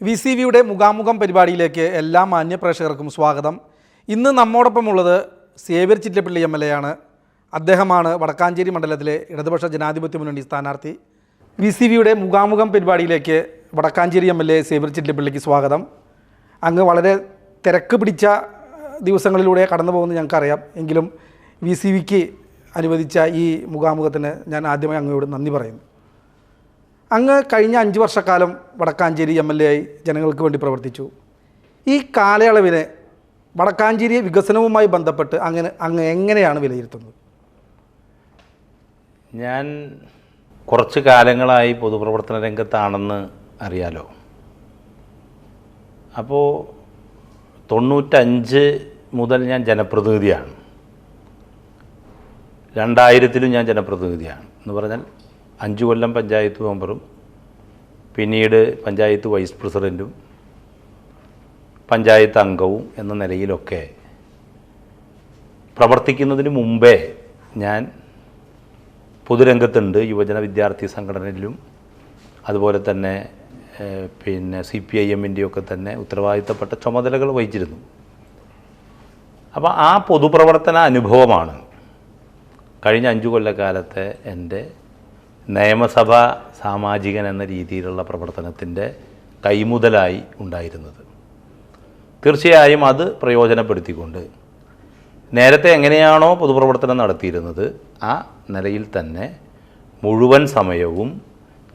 VCVയുടെ മുഖാമുഖം പരിപാടിയിലേക്ക് എല്ലാ മാന്യപ്രേക്ഷകർക്കും സ്വാഗതം. ഇന്ന് നമ്മോടൊപ്പമുള്ളത് സേവ്യർ ചിറ്റലപ്പള്ളി MLA ആണ്. അദ്ദേഹമാണ് വടക്കാഞ്ചേരി മണ്ഡലത്തിലെ ഇടതുപക്ഷ ജനാധിപത്യ മുന്നണി സ്ഥാനാർത്ഥി. VCVയുടെ മുഖാമുഖം പരിപാടിയിലേക്ക് വടക്കാഞ്ചേരി MLA സേവ്യർ ചിറ്റലപ്പള്ളിക്ക് സ്വാഗതം. അങ്ങ് വളരെ തിരക്ക് പിടിച്ച ദിവസങ്ങളിലൂടെ കടന്നു പോകുന്നത് ഞങ്ങൾക്കറിയാം. എങ്കിലും VCVക്ക് അനുവദിച്ച ഈ മുഖാമുഖത്തിന് ഞാൻ ആദ്യമായി അങ്ങയോട് നന്ദി പറയുന്നു. അങ്ങ് കഴിഞ്ഞ 5 വർഷക്കാലം വടക്കാഞ്ചേരി MLA ആയി ജനങ്ങൾക്ക് വേണ്ടി പ്രവർത്തിച്ചു. ഈ കാലയളവിനെ വടക്കാഞ്ചേരി വികസനവുമായി ബന്ധപ്പെട്ട് അങ്ങ് എങ്ങനെയാണ് വിലയിരുത്തുന്നത്? ഞാൻ കുറച്ച് കാലങ്ങളായി പൊതുപ്രവർത്തന രംഗത്താണെന്ന് അറിയാലോ. അപ്പോൾ 95 മുതൽ ഞാൻ ജനപ്രതിനിധിയാണ്. 2000 ഞാൻ ജനപ്രതിനിധിയാണ് എന്ന് പറഞ്ഞാൽ 5 കൊല്ലം പഞ്ചായത്ത് മെമ്പറും പിന്നീട് പഞ്ചായത്ത് വൈസ് പ്രസിഡൻറ്റും പഞ്ചായത്ത് അംഗവും എന്ന നിലയിലൊക്കെ പ്രവർത്തിക്കുന്നതിന് മുമ്പേ ഞാൻ പൊതുരംഗത്തുണ്ട്. യുവജന വിദ്യാർത്ഥി സംഘടനയിലും അതുപോലെ തന്നെ CPIM-ൻ്റെയൊക്കെ തന്നെ ഉത്തരവാദിത്തപ്പെട്ട ചുമതലകൾ വഹിച്ചിരുന്നു. അപ്പോൾ ആ പൊതുപ്രവർത്തന അനുഭവമാണ് കഴിഞ്ഞ 5 കൊല്ലക്കാലത്തെ എൻ്റെ നിയമസഭാ സാമാജികൻ എന്ന രീതിയിലുള്ള പ്രവർത്തനത്തിൻ്റെ കൈമുതലായി ഉണ്ടായിരുന്നത്. തീർച്ചയായും അത് പ്രയോജനപ്പെടുത്തിക്കൊണ്ട് നേരത്തെ എങ്ങനെയാണോ പൊതുപ്രവർത്തനം നടത്തിയിരുന്നത് ആ നിലയിൽ തന്നെ മുഴുവൻ സമയവും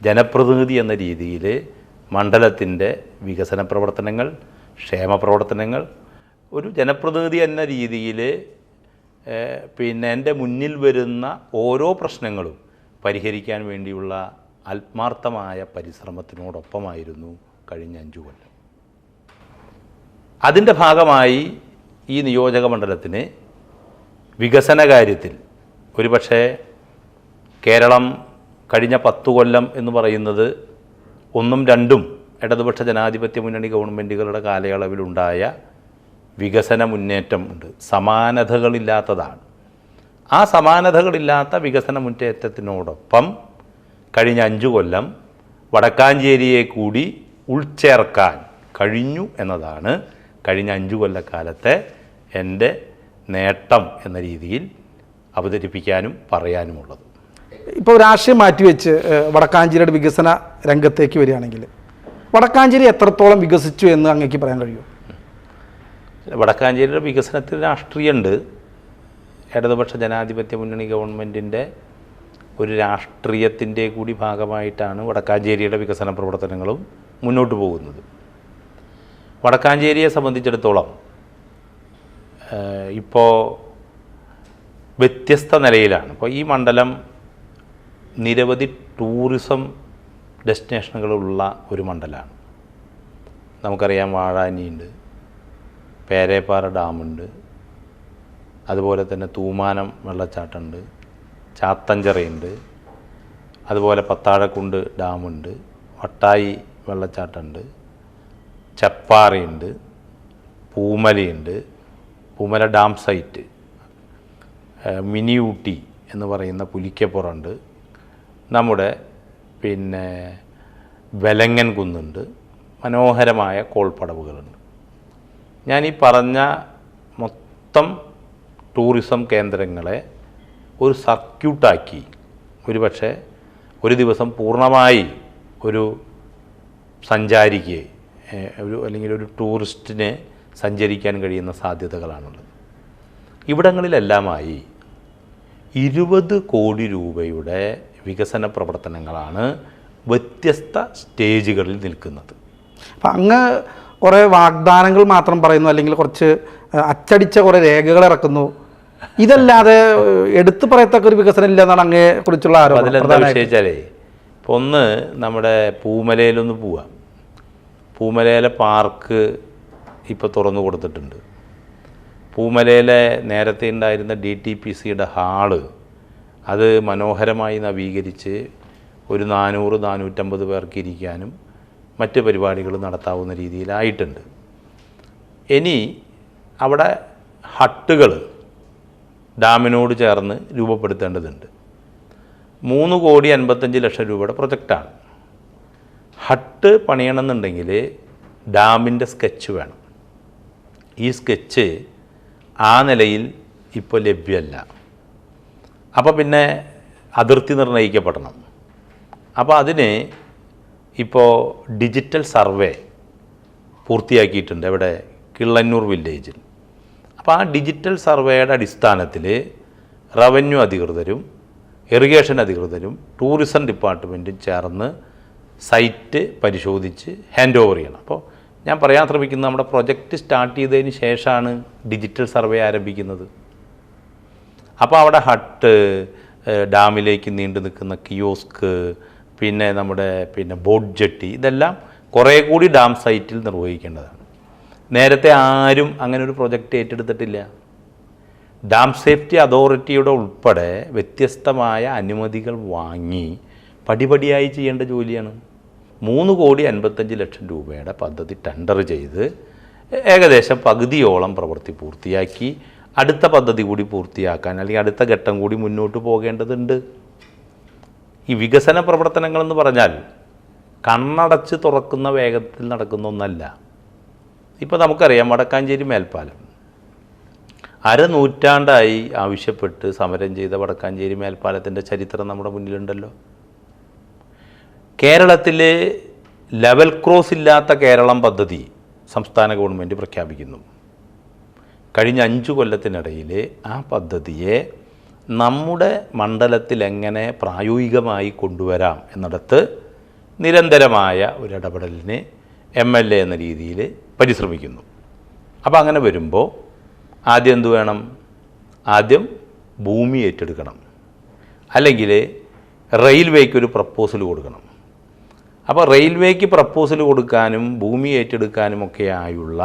ജനപ്രതിനിധി എന്ന രീതിയിൽ മണ്ഡലത്തിൻ്റെ വികസന പ്രവർത്തനങ്ങൾ, ക്ഷേമ പ്രവർത്തനങ്ങൾ, ഒരു ജനപ്രതിനിധി എന്ന രീതിയിൽ എൻ്റെ മുന്നിൽ വരുന്ന ഓരോ പ്രശ്നങ്ങളും പരിഹരിക്കാൻ വേണ്ടിയുള്ള ആത്മാർത്ഥമായ പരിശ്രമത്തിനോടൊപ്പമായിരുന്നു കഴിഞ്ഞ 5 കൊല്ലം. അതിൻ്റെ ഭാഗമായി ഈ നിയോജക മണ്ഡലത്തിന് വികസന കാര്യത്തിൽ ഒരുപക്ഷെ കേരളം കഴിഞ്ഞ 10 കൊല്ലം എന്ന് പറയുന്നത് 1ഉം 2ഉം ഇടതുപക്ഷ ജനാധിപത്യ മുന്നണി ഗവൺമെൻറ്റുകളുടെ കാലയളവിലുണ്ടായ വികസന മുന്നേറ്റം ഉണ്ട്, സമാനതകളില്ലാത്തതാണ്. ആ സമാനതകളില്ലാത്ത വികസന മുന്നേറ്റത്തിനോടൊപ്പം കഴിഞ്ഞ 5 കൊല്ലം വടക്കാഞ്ചേരിയെ കൂടി ഉൾച്ചേർക്കാൻ കഴിഞ്ഞു എന്നതാണ് കഴിഞ്ഞ 5 കൊല്ലക്കാലത്തെ എൻ്റെ നേട്ടം എന്ന രീതിയിൽ അവതരിപ്പിക്കാനും പറയാനുമുള്ളത്. ഇപ്പോൾ രാഷ്ട്രീയം മാറ്റിവെച്ച് വടക്കാഞ്ചേരിയുടെ വികസന രംഗത്തേക്ക് വരികയാണെങ്കിൽ വടക്കാഞ്ചേരി എത്രത്തോളം വികസിച്ചു എന്ന് അങ്ങേക്ക് പറയാൻ കഴിയുമോ? വടക്കാഞ്ചേരിയുടെ വികസനത്തിൽ രാഷ്ട്രീയമുണ്ട്. ഇടതുപക്ഷ ജനാധിപത്യ മുന്നണി ഗവൺമെൻറ്റിൻ്റെ ഒരു രാഷ്ട്രീയത്തിൻ്റെ കൂടി ഭാഗമായിട്ടാണ് വടക്കാഞ്ചേരിയുടെ വികസന പ്രവർത്തനങ്ങളും മുന്നോട്ട് പോകുന്നത്. വടക്കാഞ്ചേരിയെ സംബന്ധിച്ചിടത്തോളം ഇപ്പോൾ വ്യത്യസ്ത നിലയിലാണ്. ഇപ്പോൾ ഈ മണ്ഡലം നിരവധി ടൂറിസം ഡെസ്റ്റിനേഷനുകളുള്ള ഒരു മണ്ഡലമാണ്. നമുക്കറിയാം, വാഴാനിയുണ്ട്, പേരേപ്പാറ ഡാമുണ്ട്, അതുപോലെ തന്നെ തൂമാനം വെള്ളച്ചാട്ടമുണ്ട്, ചാത്തഞ്ചിറയുണ്ട്, അതുപോലെ പത്താഴക്കുണ്ട് ഡാമുണ്ട്, വട്ടായി വെള്ളച്ചാട്ടമുണ്ട്, ചപ്പാറയുണ്ട്, പൂമലയുണ്ട്, Poomala dam site, mini Ooty എന്ന് പറയുന്ന പുലിക്കപ്പുറമുണ്ട്, നമ്മുടെ വെലങ്ങൻ കുന്നുണ്ട്, മനോഹരമായ കോൾപ്പടവുകളുണ്ട്. ഞാൻ ഈ പറഞ്ഞ മൊത്തം ടൂറിസം കേന്ദ്രങ്ങളെ ഒരു സർക്യൂട്ടാക്കി ഒരുപക്ഷെ ഒരു ദിവസം പൂർണ്ണമായി ഒരു സഞ്ചാരിക്ക് അല്ലെങ്കിൽ ഒരു ടൂറിസ്റ്റിന് സഞ്ചരിക്കാൻ കഴിയുന്ന സാധ്യതകളാണുള്ളത്. ഇവിടങ്ങളിലെല്ലാമായി 20 കോടി രൂപയുടെ വികസന പ്രവർത്തനങ്ങളാണ് വ്യത്യസ്ത സ്റ്റേജുകളിൽ നിൽക്കുന്നത്. അപ്പം അങ്ങ് കുറേ വാഗ്ദാനങ്ങൾ മാത്രം പറയുന്നു, അല്ലെങ്കിൽ കുറച്ച് അച്ചടിച്ച കുറേ രേഖകൾ ഇറക്കുന്നു, ഇതല്ലാതെ എടുത്തു പറയത്തക്ക ഒരു വികസനം ഇല്ല എന്നാണ് അങ്ങയെ കുറിച്ചുള്ള ആരോപണം. അതിലെന്താ വിഷയിച്ചാലേ, ഇപ്പോൾ ഒന്ന് നമ്മുടെ പൂമലയിലൊന്ന് പോവാം. പൂമലയിലെ പാർക്ക് ഇപ്പോൾ തുറന്നു കൊടുത്തിട്ടുണ്ട്. പൂമലയിലെ നേരത്തെ ഉണ്ടായിരുന്ന DTPCയുടെ ഹാള് അത് മനോഹരമായി നവീകരിച്ച് ഒരു 400-450 പേർക്ക് ഇരിക്കാനും മറ്റ് പരിപാടികൾ നടത്താവുന്ന രീതിയിലായിട്ടുണ്ട്. ഇനി അവിടെ ഹട്ടുകൾ ഡാമിനോട് ചേർന്ന് രൂപപ്പെടുത്തേണ്ടതുണ്ട്. 3,55,00,000 രൂപയുടെ പ്രൊജക്റ്റാണ്. ഹട്ട് പണിയണമെന്നുണ്ടെങ്കിൽ ഡാമിൻ്റെ സ്കെച്ച് വേണം. ഈ സ്കെച്ച് ആ നിലയിൽ ഇപ്പോൾ ലഭ്യമല്ല. അപ്പോൾ പിന്നെ അതിർത്തി നിർണ്ണയിക്കപ്പെടണം. അപ്പോൾ അതിന് ഇപ്പോൾ ഡിജിറ്റൽ സർവേ പൂർത്തിയാക്കിയിട്ടുണ്ട്. എവിടെ? കിള്ളന്നൂർ വില്ലേജിൽ. അപ്പോൾ ആ ഡിജിറ്റൽ സർവേയുടെ അടിസ്ഥാനത്തിൽ റവന്യൂ അധികൃതരും ഇറിഗേഷൻ അധികൃതരും ടൂറിസം ഡിപ്പാർട്ട്മെൻറ്റും ചേർന്ന് സൈറ്റ് പരിശോധിച്ച് ഹാൻഡ് ഓവർ ചെയ്യണം. അപ്പോൾ ഞാൻ പറയാൻ ശ്രമിക്കുന്നത്, നമ്മുടെ പ്രൊജക്റ്റ് സ്റ്റാർട്ട് ചെയ്തതിന് ശേഷമാണ് ഡിജിറ്റൽ സർവേ ആരംഭിക്കുന്നത്. അപ്പോൾ അവിടെ ഹട്ട്, ഡാമിലേക്ക് നീണ്ടു നിൽക്കുന്ന കിയോസ്ക്, പിന്നെ നമ്മുടെ ബോട്ട് ജെട്ടി, ഇതെല്ലാം കുറേ കൂടി ഡാം സൈറ്റിൽ നിർവഹിക്കേണ്ടതാണ്. നേരത്തെ ആരും അങ്ങനെ ഒരു പ്രൊജക്റ്റ് ഏറ്റെടുത്തിട്ടില്ല. ഡാം സേഫ്റ്റി അതോറിറ്റിയുടെ ഉൾപ്പെടെ വ്യത്യസ്തമായ അനുമതികൾ വാങ്ങി പടിപടിയായി ചെയ്യേണ്ട ജോലിയാണ്. 3,55,00,000 രൂപയുടെ പദ്ധതി ടെൻഡർ ചെയ്ത് ഏകദേശം പകുതിയോളം പ്രവൃത്തി പൂർത്തിയാക്കി അടുത്ത പദ്ധതി കൂടി പൂർത്തിയാക്കാൻ, അല്ലെങ്കിൽ അടുത്ത ഘട്ടം കൂടി മുന്നോട്ട് പോകേണ്ടതുണ്ട്. ഈ വികസന പ്രവർത്തനങ്ങളെന്ന് പറഞ്ഞാൽ കണ്ണടച്ച് തുറക്കുന്ന വേഗത്തിൽ നടക്കുന്ന ഒന്നല്ല. ഇപ്പോൾ നമുക്കറിയാം, വടക്കാഞ്ചേരി മേൽപ്പാലം അരനൂറ്റാണ്ടായി ആവശ്യപ്പെട്ട് സമരം ചെയ്ത വടക്കാഞ്ചേരി മേൽപ്പാലത്തിൻ്റെ ചരിത്രം നമ്മുടെ മുന്നിലുണ്ടല്ലോ. കേരളത്തിൽ ലെവൽ ക്രോസ് ഇല്ലാത്ത കേരളം പദ്ധതി സംസ്ഥാന ഗവൺമെൻറ് പ്രഖ്യാപിക്കുന്നു. കഴിഞ്ഞ 5 കൊല്ലത്തിനിടയിൽ ആ പദ്ധതിയെ നമ്മുടെ മണ്ഡലത്തിൽ എങ്ങനെ പ്രായോഗികമായി കൊണ്ടുവരാം എന്നിടത്ത് നിരന്തരമായ ഒരു ഇടപെടലിന് MLA എന്ന രീതിയിൽ പരിശ്രമിക്കുന്നു. അപ്പോൾ അങ്ങനെ വരുമ്പോൾ ആദ്യം എന്തു വേണം? ആദ്യം ഭൂമി ഏറ്റെടുക്കണം, അല്ലെങ്കിൽ റെയിൽവേക്കൊരു പ്രപ്പോസൽ കൊടുക്കണം. അപ്പോൾ റെയിൽവേക്ക് പ്രപ്പോസൽ കൊടുക്കാനും ഭൂമി ഏറ്റെടുക്കാനുമൊക്കെയായുള്ള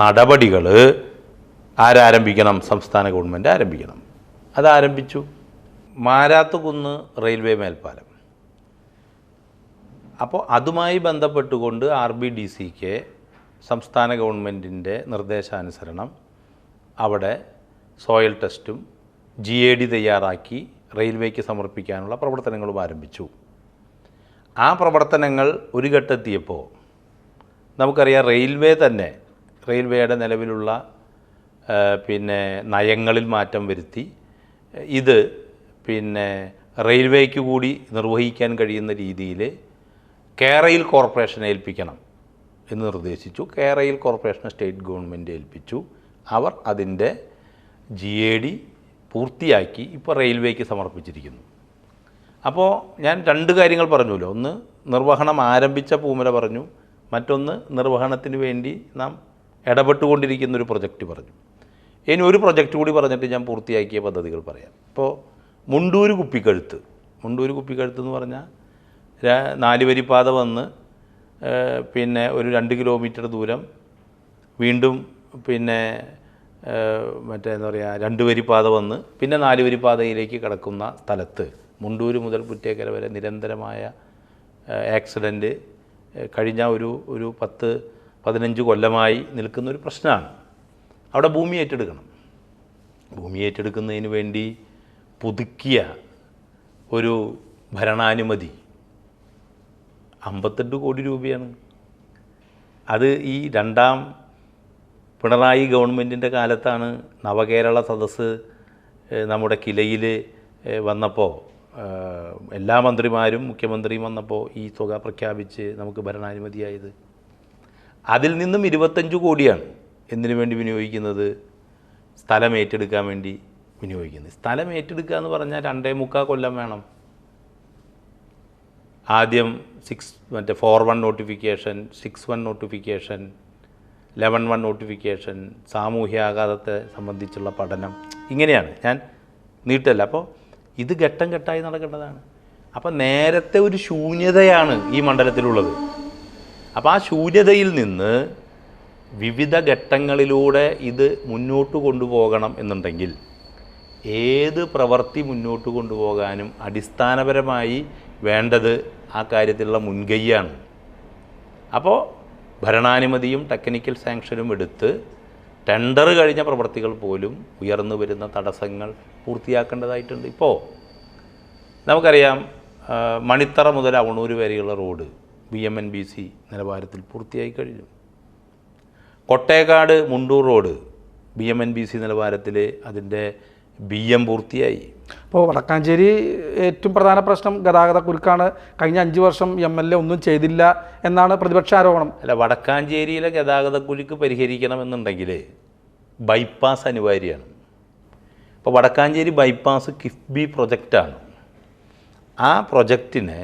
നടപടികൾ ആരാരംഭിക്കണം? സംസ്ഥാന ഗവൺമെൻറ് ആരംഭിക്കണം. അതാരംഭിച്ചു. മാരാത്തുകുന്ന് റെയിൽവേ മേൽപ്പാലം. അപ്പോൾ അതുമായി ബന്ധപ്പെട്ടുകൊണ്ട് RBDCക്ക് സംസ്ഥാന ഗവൺമെൻറ്റിൻ്റെ നിർദ്ദേശാനുസരണം അവിടെ സോയിൽ ടെസ്റ്റും GAD തയ്യാറാക്കി റെയിൽവേക്ക് സമർപ്പിക്കാനുള്ള പ്രവർത്തനങ്ങളും ആരംഭിച്ചു. ആ പ്രവർത്തനങ്ങൾ ഒരു ഘട്ടമെത്തിയപ്പോൾ നമുക്കറിയാം, റെയിൽവേ തന്നെ റെയിൽവേയുടെ നിലവിലുള്ള നയങ്ങളിൽ മാറ്റം വരുത്തി ഇത് റെയിൽവേക്ക് കൂടി നിർവഹിക്കാൻ കഴിയുന്ന രീതിയിൽ കേരയിൽ കോർപ്പറേഷനെ ഏൽപ്പിക്കണം എന്ന് നിർദ്ദേശിച്ചു. കേരയിൽ കോർപ്പറേഷനെ സ്റ്റേറ്റ് ഗവൺമെൻറ് ഏൽപ്പിച്ചു. അവർ അതിൻ്റെ GAD പൂർത്തിയാക്കി ഇപ്പോൾ റെയിൽവേക്ക് സമർപ്പിച്ചിരിക്കുന്നു. അപ്പോൾ ഞാൻ 2 കാര്യങ്ങൾ പറഞ്ഞല്ലോ. ഒന്ന്, നിർവഹണം ആരംഭിച്ച പൂമര പറഞ്ഞു. മറ്റൊന്ന്, നിർവഹണത്തിന് വേണ്ടി നാം ഇടപെട്ടുകൊണ്ടിരിക്കുന്നൊരു പ്രൊജക്റ്റ് പറഞ്ഞു. ഇനി ഒരു പ്രൊജക്റ്റ് കൂടി പറഞ്ഞിട്ട് ഞാൻ പൂർത്തിയാക്കിയ പദ്ധതികൾ പറയാം. ഇപ്പോൾ മുണ്ടൂര് കുപ്പിക്കഴുത്ത് എന്ന് പറഞ്ഞാൽ 4 വരിപ്പാത വന്ന് ഒരു 2 കിലോമീറ്റർ ദൂരം വീണ്ടും എന്താ പറയുക, 2 വരിപ്പാത വന്ന് 4 വരിപ്പാതയിലേക്ക് കിടക്കുന്ന സ്ഥലത്ത് മുണ്ടൂര് മുതൽ പുറ്റേക്കര വരെ നിരന്തരമായ ആക്സിഡൻറ്റ് കഴിഞ്ഞ ഒരു 10-15 കൊല്ലമായി നിൽക്കുന്നൊരു പ്രശ്നമാണ്. അവിടെ ഭൂമി ഏറ്റെടുക്കണം. ഭൂമി ഏറ്റെടുക്കുന്നതിന് വേണ്ടി പുതുക്കിയ ഒരു ഭരണാനുമതി 58 കോടി രൂപയാണ്. അത് ഈ 2ാം പിണറായി ഗവൺമെൻറ്റിൻ്റെ കാലത്താണ് നവകേരള സദസ്സ് നമ്മുടെ കിലയിൽ വന്നപ്പോൾ, എല്ലാ മന്ത്രിമാരും മുഖ്യമന്ത്രിയും വന്നപ്പോൾ ഈ തുക പ്രഖ്യാപിച്ച് നമുക്ക് ഭരണാനുമതിയായത്. അതിൽ നിന്നും 25 കോടിയാണ് എന്തിനു വേണ്ടി വിനിയോഗിക്കുന്നത്? സ്ഥലം ഏറ്റെടുക്കാൻ വേണ്ടി വിനിയോഗിക്കുന്നത്. സ്ഥലം ഏറ്റെടുക്കുക എന്ന് പറഞ്ഞാൽ 2.25 കൊല്ലം വേണം. ആദ്യം 4.1 നോട്ടിഫിക്കേഷൻ, 6.1 നോട്ടിഫിക്കേഷൻ, 11.1 നോട്ടിഫിക്കേഷൻ, സാമൂഹ്യാഘാതത്തെ സംബന്ധിച്ചുള്ള പഠനം, ഇങ്ങനെയാണ്. ഞാൻ നീട്ടല്ല. അപ്പോൾ ഇത് ഘട്ടം ഘട്ടമായി നടക്കേണ്ടതാണ്. അപ്പോൾ നേരത്തെ ഒരു ശൂന്യതയാണ് ഈ മണ്ഡലത്തിലുള്ളത്. അപ്പോൾ ആ ശൂന്യതയിൽ നിന്ന് വിവിധ ഘട്ടങ്ങളിലൂടെ ഇത് മുന്നോട്ട് കൊണ്ടുപോകണം എന്നുണ്ടെങ്കിൽ ഏത് പ്രവൃത്തി മുന്നോട്ട് കൊണ്ടുപോകാനും അടിസ്ഥാനപരമായി വേണ്ടത് ആ കാര്യത്തിലുള്ള മുൻകൈയാണ്. അപ്പോൾ ഭരണാനുമതിയും ടെക്നിക്കൽ സാങ്ഷനും എടുത്ത് ടെൻഡർ കഴിഞ്ഞ പ്രവൃത്തികൾ പോലും ഉയർന്നു വരുന്ന തടസ്സങ്ങൾ പൂർത്തിയാക്കേണ്ടതായിട്ടുണ്ട്. ഇപ്പോൾ നമുക്കറിയാം, മണിത്തറ മുതൽ അവണൂർ വരെയുള്ള റോഡ് BMNBC നിലവാരത്തിൽ പൂർത്തിയായി കഴിഞ്ഞു. കൊട്ടേക്കാട് മുണ്ടൂർ റോഡ് BMNBC നിലവാരത്തിൽ അതിൻ്റെ BM പൂർത്തിയായി. അപ്പോൾ വടക്കാഞ്ചേരി ഏറ്റവും പ്രധാന പ്രശ്നം ഗതാഗത കുരുക്കാണ്. കഴിഞ്ഞ 5 വർഷം MLA ഒന്നും ചെയ്തില്ല എന്നാണ് പ്രതിപക്ഷ ആരോപണം. അല്ല, വടക്കാഞ്ചേരിയിലെ ഗതാഗത കുരുക്ക് പരിഹരിക്കണമെന്നുണ്ടെങ്കിൽ ബൈപ്പാസ് അനിവാര്യമാണ്. അപ്പോൾ വടക്കാഞ്ചേരി ബൈപ്പാസ് കിഫ്ബി പ്രൊജക്റ്റാണ്. ആ പ്രൊജക്റ്റിനെ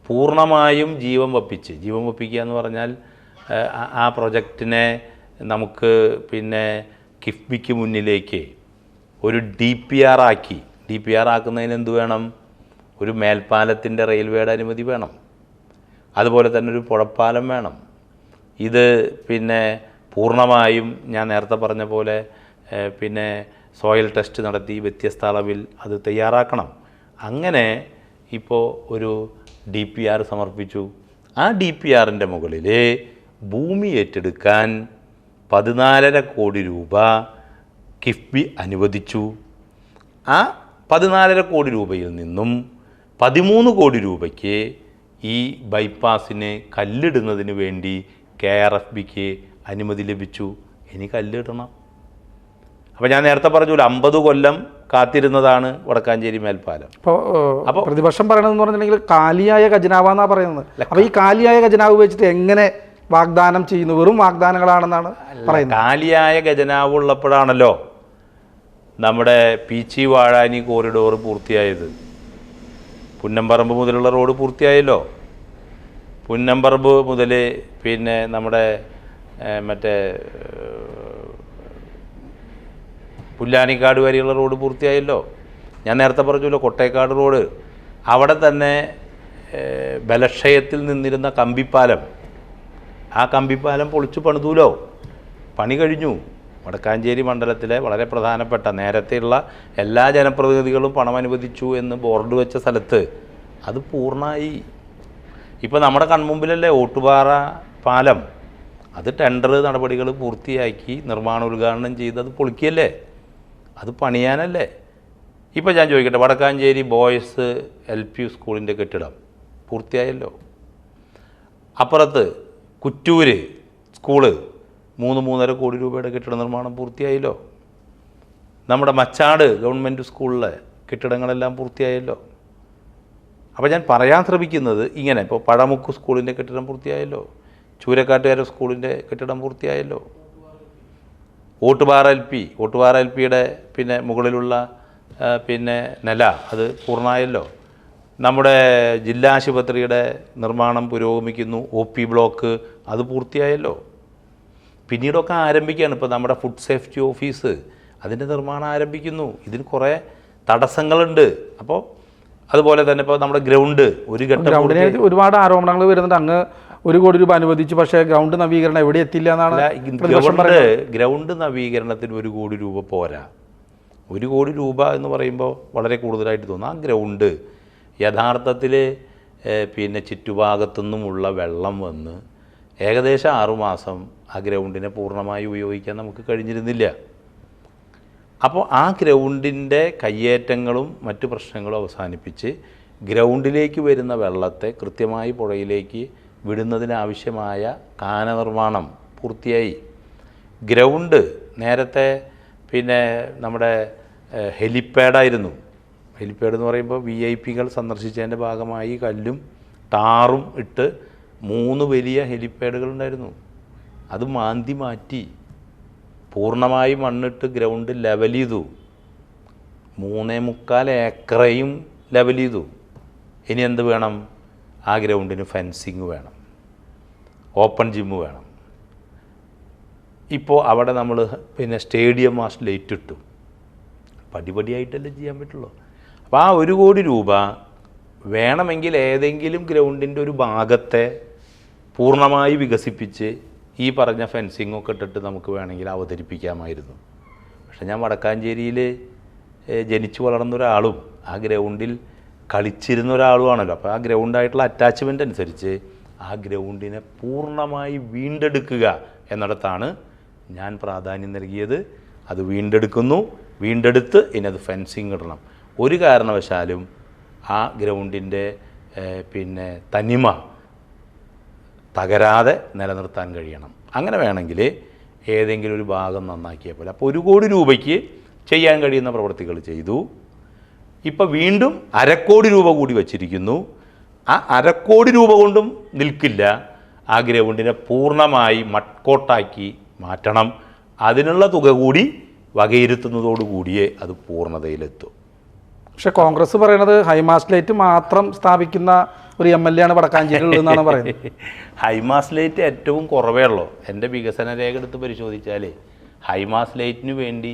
പൂർണ്ണമായും ജീവൻ വപ്പിക്കുക എന്ന് പറഞ്ഞാൽ ആ പ്രൊജക്റ്റിനെ നമുക്ക് പിന്നെ കിഫ്ബിക്ക് മുന്നിലേക്ക് ഒരു DPR ആക്കി. DPR ആക്കുന്നതിന് എന്ത് വേണം? ഒരു മേൽപ്പാലത്തിൻ്റെ റെയിൽവേയുടെ അനുമതി വേണം. അതുപോലെ തന്നെ ഒരു പുഴപ്പാലം വേണം. ഇത് പിന്നെ പൂർണ്ണമായും ഞാൻ നേരത്തെ പറഞ്ഞ പോലെ പിന്നെ സോയിൽ ടെസ്റ്റ് നടത്തി വ്യത്യസ്ത അളവിൽ അത് തയ്യാറാക്കണം. അങ്ങനെ ഇപ്പോൾ ഒരു DPR സമർപ്പിച്ചു. ആ DPRൻ്റെ മുകളിൽ ഭൂമി ഏറ്റെടുക്കാൻ 14.5 കോടി രൂപ കിഫ്ബി അനുവദിച്ചു. ആ 14.5 കോടി രൂപയിൽ നിന്നും 13 കോടി രൂപയ്ക്ക് ഈ ബൈപ്പാസിന് കല്ലിടുന്നതിന് വേണ്ടി KRFBക്ക് അനുമതി ലഭിച്ചു. ഇനി കല്ലിടണം. അപ്പോൾ ഞാൻ നേരത്തെ പറഞ്ഞല്ലോ 50 കൊല്ലം കാത്തിരുന്നതാണ് വടക്കാഞ്ചേരി മേൽപ്പാലം. അപ്പോൾ പ്രതിപക്ഷം പറയണമെന്ന് പറഞ്ഞിട്ടുണ്ടെങ്കിൽ കാലിയായ ഖജനാവാന്നാണ് പറയുന്നത്. അപ്പോൾ ഈ കാലിയായ ഖജനാവ് വെച്ചിട്ട് എങ്ങനെ വാഗ്ദാനം ചെയ്യുന്നു? വെറും വാഗ്ദാനങ്ങളാണെന്നാണ് പറയുന്നത്. കാലിയായ ഖജനാവ് ഉള്ളപ്പോഴാണല്ലോ നമ്മുടെ പീച്ചി വാഴാനി കോറിഡോർ പൂർത്തിയായത്. പുന്നമ്പറമ്പ് മുതലുള്ള റോഡ് പൂർത്തിയായല്ലോ. പുന്നമ്പറമ്പ് മുതൽ പിന്നെ നമ്മുടെ മറ്റേ പുല്ലാനിക്കാട് വരെയുള്ള റോഡ് പൂർത്തിയായല്ലോ. ഞാൻ നേരത്തെ പറഞ്ഞല്ലോ കൊട്ടേക്കാട് റോഡ്, അവിടെ തന്നെ ബലക്ഷയത്തിൽ നിന്നിരുന്ന കമ്പിപ്പാലം, ആ കമ്പിപ്പാലം പൊളിച്ചു പണിതൂലോ, പണി കഴിഞ്ഞു. വടക്കാഞ്ചേരി മണ്ഡലത്തിലെ വളരെ പ്രധാനപ്പെട്ട നേരത്തെയുള്ള എല്ലാ ജനപ്രതിനിധികളും പണം അനുവദിച്ചു എന്ന് ബോർഡ് വെച്ച സ്ഥലത്ത് അത് പൂർണ്ണമായി. ഇപ്പോൾ നമ്മുടെ കൺമുമ്പിലല്ലേ ഓട്ടുപാറ പാലം, അത് ടെൻഡർ നടപടികൾ പൂർത്തിയാക്കി നിർമ്മാണോദ്ഘാടനം ചെയ്ത് അത് പൊളിക്കുകയല്ലേ, അത് പണിയാനല്ലേ. ഇപ്പോൾ ഞാൻ ചോദിക്കട്ടെ, വടക്കാഞ്ചേരി ബോയ്സ് LP സ്കൂളിൻ്റെ കെട്ടിടം പൂർത്തിയായല്ലോ. അപ്പുറത്ത് കുറ്റൂര് സ്കൂള് 3-3.5 കോടി രൂപയുടെ കെട്ടിട നിർമ്മാണം പൂർത്തിയായല്ലോ. നമ്മുടെ മച്ചാട് ഗവൺമെൻറ് സ്കൂളിലെ കെട്ടിടങ്ങളെല്ലാം പൂർത്തിയായല്ലോ. അപ്പോൾ ഞാൻ പറയാൻ ശ്രമിക്കുന്നത് ഇങ്ങനെ, ഇപ്പോൾ പഴമുക്ക് സ്കൂളിൻ്റെ കെട്ടിടം പൂർത്തിയായല്ലോ, ചൂരക്കാട്ടുകാര സ്കൂളിൻ്റെ കെട്ടിടം പൂർത്തിയായല്ലോ, ഓട്ടുപാറ LPയുടെ പിന്നെ മുകളിലുള്ള പിന്നെ നില അത് പൂർണ്ണമായല്ലോ. നമ്മുടെ ജില്ലാ ആശുപത്രിയുടെ നിർമ്മാണം പുരോഗമിക്കുന്നു, OP ബ്ലോക്ക് അത് പൂർത്തിയായല്ലോ. പിന്നീടൊക്കെ ആരംഭിക്കുകയാണ്. ഇപ്പോൾ നമ്മുടെ ഫുഡ് സേഫ്റ്റി ഓഫീസ് അതിൻ്റെ നിർമ്മാണം ആരംഭിക്കുന്നു. ഇതിന് കുറേ തടസ്സങ്ങളുണ്ട്. അപ്പോൾ അതുപോലെ തന്നെ ഇപ്പോൾ നമ്മുടെ ഗ്രൗണ്ട് ഒരു ഗ്രൗണ്ടിനെ ഒരുപാട് ആരോപണങ്ങൾ വരുന്നുണ്ട്. അങ്ങ് 1 കോടി രൂപ അനുവദിച്ചു, പക്ഷേ ഗ്രൗണ്ട് നവീകരണം എവിടെ എത്തില്ല എന്നാണ്. ഗ്രൗണ്ട് നവീകരണത്തിന് 1 കോടി രൂപ പോരാ. 1 കോടി രൂപ എന്ന് പറയുമ്പോൾ വളരെ കൂടുതലായിട്ട് തോന്നും. ആ ഗ്രൗണ്ട് യഥാർത്ഥത്തിൽ പിന്നെ ചുറ്റുഭാഗത്തുനിന്നുമുള്ള വെള്ളം വന്ന് ഏകദേശം 6 മാസം ആ ഗ്രൗണ്ടിനെ പൂർണ്ണമായി ഉപയോഗിക്കാൻ നമുക്ക് കഴിഞ്ഞിരുന്നില്ല. അപ്പോൾ ആ ഗ്രൗണ്ടിൻ്റെ കയ്യേറ്റങ്ങളും മറ്റു പ്രശ്നങ്ങളും അവസാനിപ്പിച്ച് ഗ്രൗണ്ടിലേക്ക് വരുന്ന വെള്ളത്തെ കൃത്യമായി പുഴയിലേക്ക് വിടുന്നതിനാവശ്യമായ കാന നിർമ്മാണം പൂർത്തിയായി. ഗ്രൗണ്ട് നേരത്തെ പിന്നെ നമ്മുടെ ഹെലിപ്പാഡായിരുന്നു. ഹെലിപ്പാഡ് എന്ന് പറയുമ്പോൾ VIP-കൾ സന്ദർശിച്ചതിൻ്റെ ഭാഗമായി കല്ലും ടാറും ഇട്ട് 3 വലിയ ഹെലിപ്പാഡുകൾ ഉണ്ടായിരുന്നു. അത് മാറ്റി പൂർണ്ണമായി മണ്ണിട്ട് ഗ്രൗണ്ട് ലെവൽ ചെയ്തു. 3.25 ഏക്കറയും ലെവൽ ചെയ്തു. ഇനി എന്ത് വേണം? ആ ഗ്രൗണ്ടിന് ഫെൻസിങ് വേണം, ഓപ്പൺ ജിമ്മ് വേണം. ഇപ്പോൾ അവിടെ നമ്മൾ പിന്നെ സ്റ്റേഡിയം മാസ്റ്റ് ലൈറ്റ് ഇട്ടു. പടിപടിയായിട്ടല്ലേ ചെയ്യാൻ പറ്റുള്ളൂ. അപ്പോൾ ആ 1 കോടി രൂപ വേണമെങ്കിൽ ഏതെങ്കിലും ഗ്രൗണ്ടിൻ്റെ ഒരു ഭാഗത്തെ പൂർണ്ണമായി വികസിപ്പിച്ച് ഈ പറഞ്ഞ ഫെൻസിങ്ങൊക്കെ ഇട്ടിട്ട് നമുക്ക് വേണമെങ്കിൽ അവതരിപ്പിക്കാമായിരുന്നു. പക്ഷെ ഞാൻ വടക്കാഞ്ചേരിയിൽ ജനിച്ചു വളർന്ന ഒരാളും ആ ഗ്രൗണ്ടിൽ കളിച്ചിരുന്ന ഒരാളുമാണല്ലോ. അപ്പോൾ ആ ഗ്രൗണ്ടായിട്ടുള്ള അറ്റാച്ച്മെൻ്റ് അനുസരിച്ച് ആ ഗ്രൗണ്ടിനെ പൂർണ്ണമായി വീണ്ടെടുക്കുക എന്നിടത്താണ് ഞാൻ പ്രാധാന്യം നൽകിയത്. അത് വീണ്ടെടുത്ത് ഇനി അത് ഫെൻസിങ് ഇടണം. ഒരു കാരണവശാലും ആ ഗ്രൗണ്ടിൻ്റെ പിന്നെ തനിമ തകരാതെ നിലനിർത്താൻ കഴിയണം. അങ്ങനെ വേണമെങ്കിൽ ഏതെങ്കിലും ഒരു ഭാഗം നന്നാക്കിയ പോലെ. അപ്പോൾ 1 കോടി രൂപയ്ക്ക് ചെയ്യാൻ കഴിയുന്ന പ്രവൃത്തികൾ ചെയ്തു. ഇപ്പോൾ വീണ്ടും 1/2 കോടി രൂപ കൂടി വച്ചിരിക്കുന്നു. ആ 1/2 കോടി രൂപ കൊണ്ടും നിൽക്കില്ല. ആ ഗ്രൗണ്ടിനെ പൂർണ്ണമായി മട്കോട്ടാക്കി മാറ്റണം. അതിനുള്ള തുക കൂടി വകയിരുത്തുന്നതോടുകൂടിയേ അത് പൂർണ്ണതയിലെത്തും. പക്ഷെ കോൺഗ്രസ് പറയുന്നത് ഹൈമാസ്റ്റ് ലൈറ്റ് മാത്രം സ്ഥാപിക്കുന്ന ഒരു MLA ആണ് വടക്കാഞ്ചേരിയിലുള്ളതെന്നാണ് പറയുന്നത്. ഹൈമാസ് ലൈറ്റ് ഏറ്റവും കുറവേ ഉള്ളൂ. എൻ്റെ വികസന രേഖ എടുത്ത് പരിശോധിച്ചാൽ ഹൈമാസ് ലൈറ്റിന് വേണ്ടി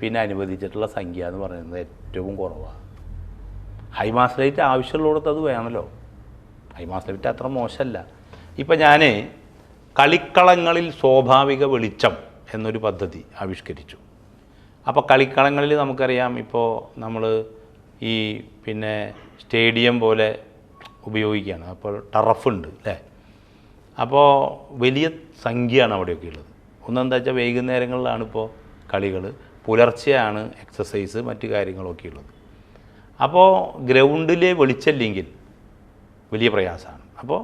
പിന്നെ അനുവദിച്ചിട്ടുള്ള സംഖ്യ എന്ന് പറയുന്നത് ഏറ്റവും കുറവാണ്. ഹൈമാസ് ലൈറ്റ് ആവശ്യമുള്ളിടത്ത് അത് വേണമല്ലോ. ഹൈമാസ് ലൈറ്റ് അത്ര മോശമല്ല. ഇപ്പം ഞാൻ കളിക്കളങ്ങളിൽ സ്വാഭാവിക വെളിച്ചം എന്നൊരു പദ്ധതി ആവിഷ്കരിച്ചു. അപ്പോൾ കളിക്കളങ്ങളിൽ നമുക്കറിയാം, ഇപ്പോൾ നമ്മൾ ഈ പിന്നെ സ്റ്റേഡിയം പോലെ ഉപയോഗിക്കുകയാണ്. അപ്പോൾ ടറഫുണ്ട് അല്ലേ. അപ്പോൾ വലിയ സംഖ്യയാണ് അവിടെയൊക്കെ ഉള്ളത്. ഒന്നെന്താ വെച്ചാൽ വൈകുന്നേരങ്ങളിലാണ് ഇപ്പോൾ കളികൾ, പുലർച്ചെയാണ് എക്സസൈസ് മറ്റു കാര്യങ്ങളൊക്കെ ഉള്ളത്. അപ്പോൾ ഗ്രൗണ്ടിൽ വെളിച്ചമില്ലെങ്കിൽ വലിയ പ്രയാസമാണ്. അപ്പോൾ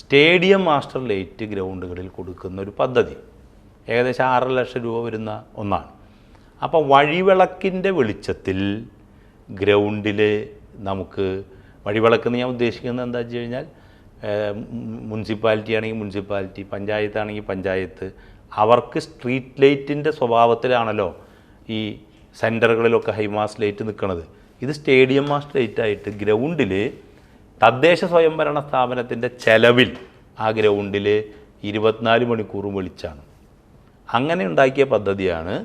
സ്റ്റേഡിയം മാസ്റ്റർ ലൈറ്റ് ഗ്രൗണ്ടുകളിൽ കൊടുക്കുന്ന ഒരു പദ്ധതി ഏകദേശം 6 ലക്ഷം രൂപ വരുന്ന ഒന്നാണ്. അപ്പോൾ വഴിവിളക്കിൻ്റെ വെളിച്ചത്തിൽ ഗ്രൗണ്ടിൽ നമുക്ക് വഴിവിളക്കെന്ന് ഞാൻ ഉദ്ദേശിക്കുന്നത് എന്താ വെച്ച് കഴിഞ്ഞാൽ മുനിസിപ്പാലിറ്റി ആണെങ്കിൽ മുനിസിപ്പാലിറ്റി, പഞ്ചായത്താണെങ്കിൽ പഞ്ചായത്ത്, അവർക്ക് സ്ട്രീറ്റ് ലൈറ്റിൻ്റെ സ്വഭാവത്തിലാണല്ലോ ഈ സെൻറ്ററുകളിലൊക്കെ ഹൈമാസ് ലൈറ്റ് നിൽക്കുന്നത്. ഇത് സ്റ്റേഡിയം മാസ്റ്റർ ലൈറ്റായിട്ട് ഗ്രൗണ്ടിൽ തദ്ദേശ സ്വയംഭരണ സ്ഥാപനത്തിൻ്റെ ചെലവിൽ ആ ഗ്രൗണ്ടിൽ 24 മണിക്കൂറും വെളിച്ചാണ്. അങ്ങനെ ഉണ്ടാക്കിയ പദ്ധതിയാണ്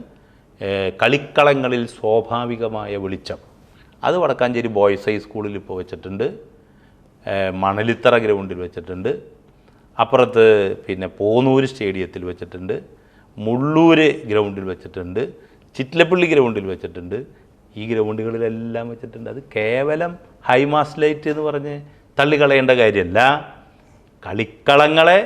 കളിക്കളങ്ങളിൽ സ്വാഭാവികമായ വെളിച്ചം. അത് വടക്കാഞ്ചേരി ബോയ്സ് ഹൈസ്കൂളിൽ ഇപ്പോൾ വെച്ചിട്ടുണ്ട്, മണലിത്തറ ഗ്രൗണ്ടിൽ വെച്ചിട്ടുണ്ട്, അപ്പുറത്ത് പിന്നെ പോന്നൂര് സ്റ്റേഡിയത്തിൽ വെച്ചിട്ടുണ്ട്, മുള്ളൂർ ഗ്രൗണ്ടിൽ വെച്ചിട്ടുണ്ട്, ചിറ്റിലപ്പള്ളി ഗ്രൗണ്ടിൽ വെച്ചിട്ടുണ്ട്. ഈ ഗ്രൗണ്ടുകളിലെല്ലാം വെച്ചിട്ടുണ്ട്. അത് കേവലം ഹൈമാസ് ലൈറ്റ് എന്ന് പറഞ്ഞ് തള്ളിക്കളയേണ്ട കാര്യമല്ല. കളിക്കളങ്ങളെ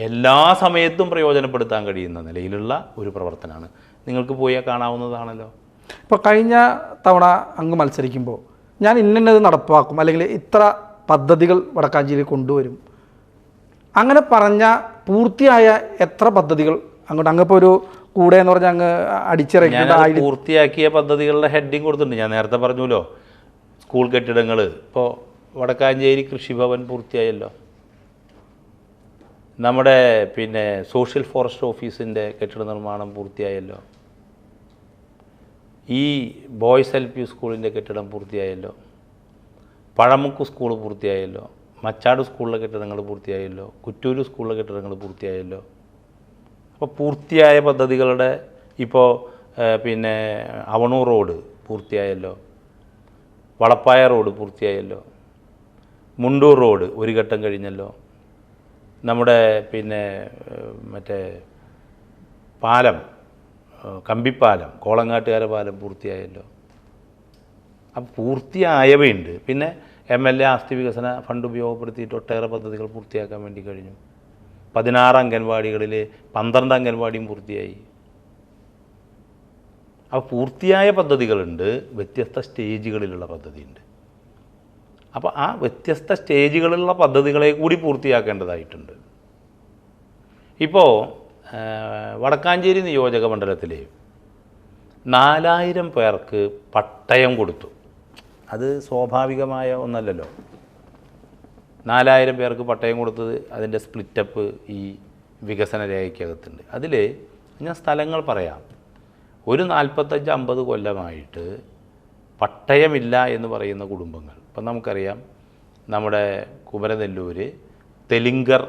എല്ലാ സമയത്തും പ്രയോജനപ്പെടുത്താൻ കഴിയുന്ന നിലയിലുള്ള ഒരു പ്രവർത്തനമാണ്. നിങ്ങൾക്ക് പോയാൽ കാണാവുന്നതാണല്ലോ. ഇപ്പോൾ കഴിഞ്ഞ തവണ അങ്ങ് മത്സരിക്കുമ്പോൾ ഞാൻ ഇന്നത് നടപ്പാക്കും, അല്ലെങ്കിൽ ഇത്ര പദ്ധതികൾ വടക്കാഞ്ചേരി കൊണ്ടുവരും, അങ്ങനെ പറഞ്ഞ പൂർത്തിയായ എത്ര പദ്ധതികൾ അങ്ങോട്ട് അങ്ങപ്പോൾ ഒരു കൂടെ എന്ന് പറഞ്ഞാൽ അങ്ങ് അടിച്ചിറങ്ങി പൂർത്തിയാക്കിയ പദ്ധതികളുടെ ഹെഡിങ് കൊടുത്തിട്ടുണ്ട്. ഞാൻ നേരത്തെ പറഞ്ഞല്ലോ, സ്കൂൾ കെട്ടിടങ്ങൾ. ഇപ്പോൾ വടക്കാഞ്ചേരി കൃഷിഭവൻ പൂർത്തിയായല്ലോ. നമ്മുടെ പിന്നെ സോഷ്യൽ ഫോറസ്റ്റ് ഓഫീസിൻ്റെ കെട്ടിട നിർമ്മാണം പൂർത്തിയായല്ലോ. ഈ ബോയ്സ് LP സ്കൂളിൻ്റെ കെട്ടിടം പൂർത്തിയായല്ലോ. പഴമുക്ക് സ്കൂൾ പൂർത്തിയായല്ലോ. മച്ചാട് സ്കൂളിലെ കെട്ടിടങ്ങൾ പൂർത്തിയായല്ലോ. കുറ്റൂര് സ്കൂളിലെ കെട്ടിടങ്ങൾ പൂർത്തിയായല്ലോ. അപ്പോൾ പൂർത്തിയായ പദ്ധതികളുടെ ഇപ്പോൾ പിന്നെ Avanur road പൂർത്തിയായല്ലോ. വളപ്പായ road പൂർത്തിയായല്ലോ. Mundur road ഒരു ഘട്ടം കഴിഞ്ഞല്ലോ. നമ്മുടെ പിന്നെ മറ്റേ പാലം, കമ്പിപ്പാലം, കോളങ്ങാട്ടുകാര പാലം പൂർത്തിയായല്ലോ. അപ്പം പൂർത്തിയായവയുണ്ട്. പിന്നെ MLA ആസ്തി വികസന ഫണ്ട് ഉപയോഗപ്പെടുത്തിയിട്ട് ഒട്ടേറെ പദ്ധതികൾ പൂർത്തിയാക്കാൻ വേണ്ടി കഴിഞ്ഞു. 16 അംഗൻവാടികളിൽ 12 അംഗൻവാടിയും പൂർത്തിയായി. അപ്പോൾ പൂർത്തിയായ പദ്ധതികളുണ്ട്, വ്യത്യസ്ത സ്റ്റേജുകളിലുള്ള പദ്ധതിയുണ്ട്. അപ്പോൾ ആ വ്യത്യസ്ത സ്റ്റേജുകളിലുള്ള പദ്ധതികളെ കൂടി പൂർത്തിയാക്കേണ്ടതായിട്ടുണ്ട്. ഇപ്പോൾ വടക്കാഞ്ചേരി നിയോജക മണ്ഡലത്തിൽ 4000 പേർക്ക് പട്ടയം കൊടുത്തു. അത് സ്വാഭാവികമായ ഒന്നല്ലല്ലോ. 4000 പേർക്ക് പട്ടയം കൊടുത്തത് അതിൻ്റെ സ്പ്ലിറ്റപ്പ് ഈ വികസന രേഖയ്ക്കകത്തുണ്ട്. അതിൽ ഞാൻ സ്ഥലങ്ങൾ പറയാം. ഒരു 45-50 കൊല്ലമായിട്ട് പട്ടയമില്ല എന്ന് പറയുന്ന കുടുംബങ്ങൾ. ഇപ്പം നമുക്കറിയാം, നമ്മുടെ കുമരനെല്ലൂർ തെലുങ്കർ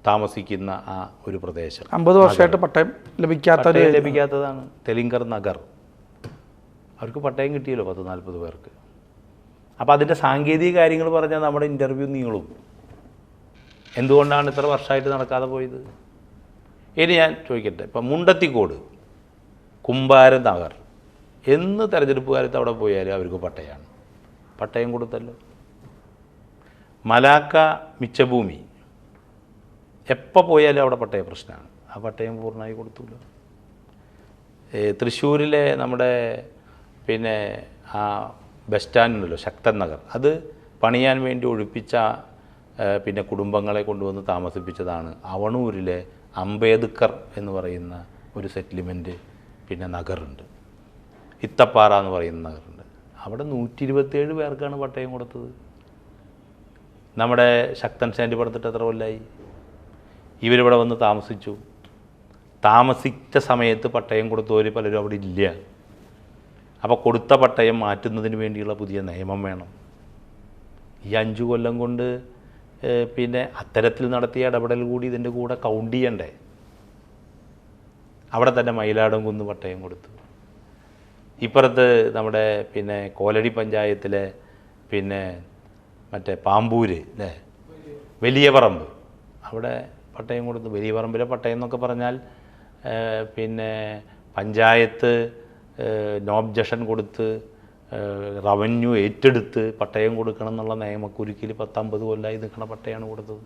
താമസിക്കുന്ന ആ ഒരു പ്രദേശം 50 വർഷമായിട്ട് പട്ടയം ലഭിക്കാത്തതാണ്. തെലുങ്കർ നഗർ, അവർക്ക് പട്ടയം കിട്ടിയല്ലോ 10-40 പേർക്ക്. അപ്പോൾ അതിൻ്റെ സാങ്കേതിക കാര്യങ്ങൾ പറഞ്ഞാൽ നമ്മുടെ ഇൻ്റർവ്യൂ നീളും. എന്തുകൊണ്ടാണ് ഇത്ര വർഷമായിട്ട് നടക്കാതെ പോയത്? ഇനി ഞാൻ ചോദിക്കട്ടെ, ഇപ്പം മുണ്ടത്തിക്കോട്, കുമ്പാരം നഗർ എന്ന് തെരഞ്ഞെടുപ്പ് കാലത്ത് അവിടെ പോയാലും അവർക്ക് പട്ടയമാണ്. പട്ടയം കൊടുത്തല്ലോ. മലാക്ക മിച്ചഭൂമി എപ്പോൾ പോയാലും അവിടെ പട്ടയ പ്രശ്നമാണ്. ആ പട്ടയം പൂർണ്ണമായി കൊടുത്തുല്ലോ. തൃശ്ശൂരിലെ നമ്മുടെ പിന്നെ ആ ബസ് സ്റ്റാൻഡുണ്ടല്ലോ, ശക്തൻ നഗർ, അത് പണിയാൻ വേണ്ടി ഒഴിപ്പിച്ച പിന്നെ കുടുംബങ്ങളെ കൊണ്ടുവന്ന് താമസിപ്പിച്ചതാണ് അവണൂരിലെ അംബേദ്കർ എന്ന് പറയുന്ന ഒരു സെറ്റിൽമെൻറ്റ് പിന്നെ നഗറുണ്ട്, ഇത്തപ്പാറ എന്ന് പറയുന്ന നഗറുണ്ട്. അവിടെ 127 പേർക്കാണ് പട്ടയം കൊടുത്തത്. നമ്മുടെ ശക്തൻ സ്റ്റാൻഡ് പടുത്തിട്ട് എത്ര കൊല്ലമായി? ഇവരിവിടെ വന്ന് താമസിച്ചു. താമസിച്ച സമയത്ത് പട്ടയം കൊടുത്തവർ പലരും അവിടെ ഇല്ല. അപ്പോൾ കൊടുത്ത പട്ടയം മാറ്റുന്നതിന് വേണ്ടിയുള്ള പുതിയ നിയമം വേണം. ഈ 5 കൊല്ലം കൊണ്ട് പിന്നെ അത്തരത്തിൽ നടത്തിയ ഇടപെടൽ കൂടി ഇതിൻ്റെ കൂടെ കൗണ്ട് ചെയ്യണ്ടേ? അവിടെ തന്നെ മയിലാടുംകുന്ന് പട്ടയം കൊടുത്തു. ഇപ്പുറത്ത് നമ്മുടെ പിന്നെ കോലടി പഞ്ചായത്തിലെ പിന്നെ മറ്റേ പാമ്പൂര് അല്ലേ, വലിയ പറമ്പ്, അവിടെ പട്ടയം കൊടുത്തു. വലിയ പറമ്പിലെ പട്ടയം എന്നൊക്കെ പറഞ്ഞാൽ പിന്നെ പഞ്ചായത്ത് നോ ഒബ്ജക്ഷൻ കൊടുത്ത് റവന്യൂ ഏറ്റെടുത്ത് പട്ടയം കൊടുക്കണം എന്നുള്ള നിയമക്കുരുക്കിൽ 10-50 കൊല്ലമായി നിൽക്കുന്ന പട്ടയമാണ് കൊടുത്തത്.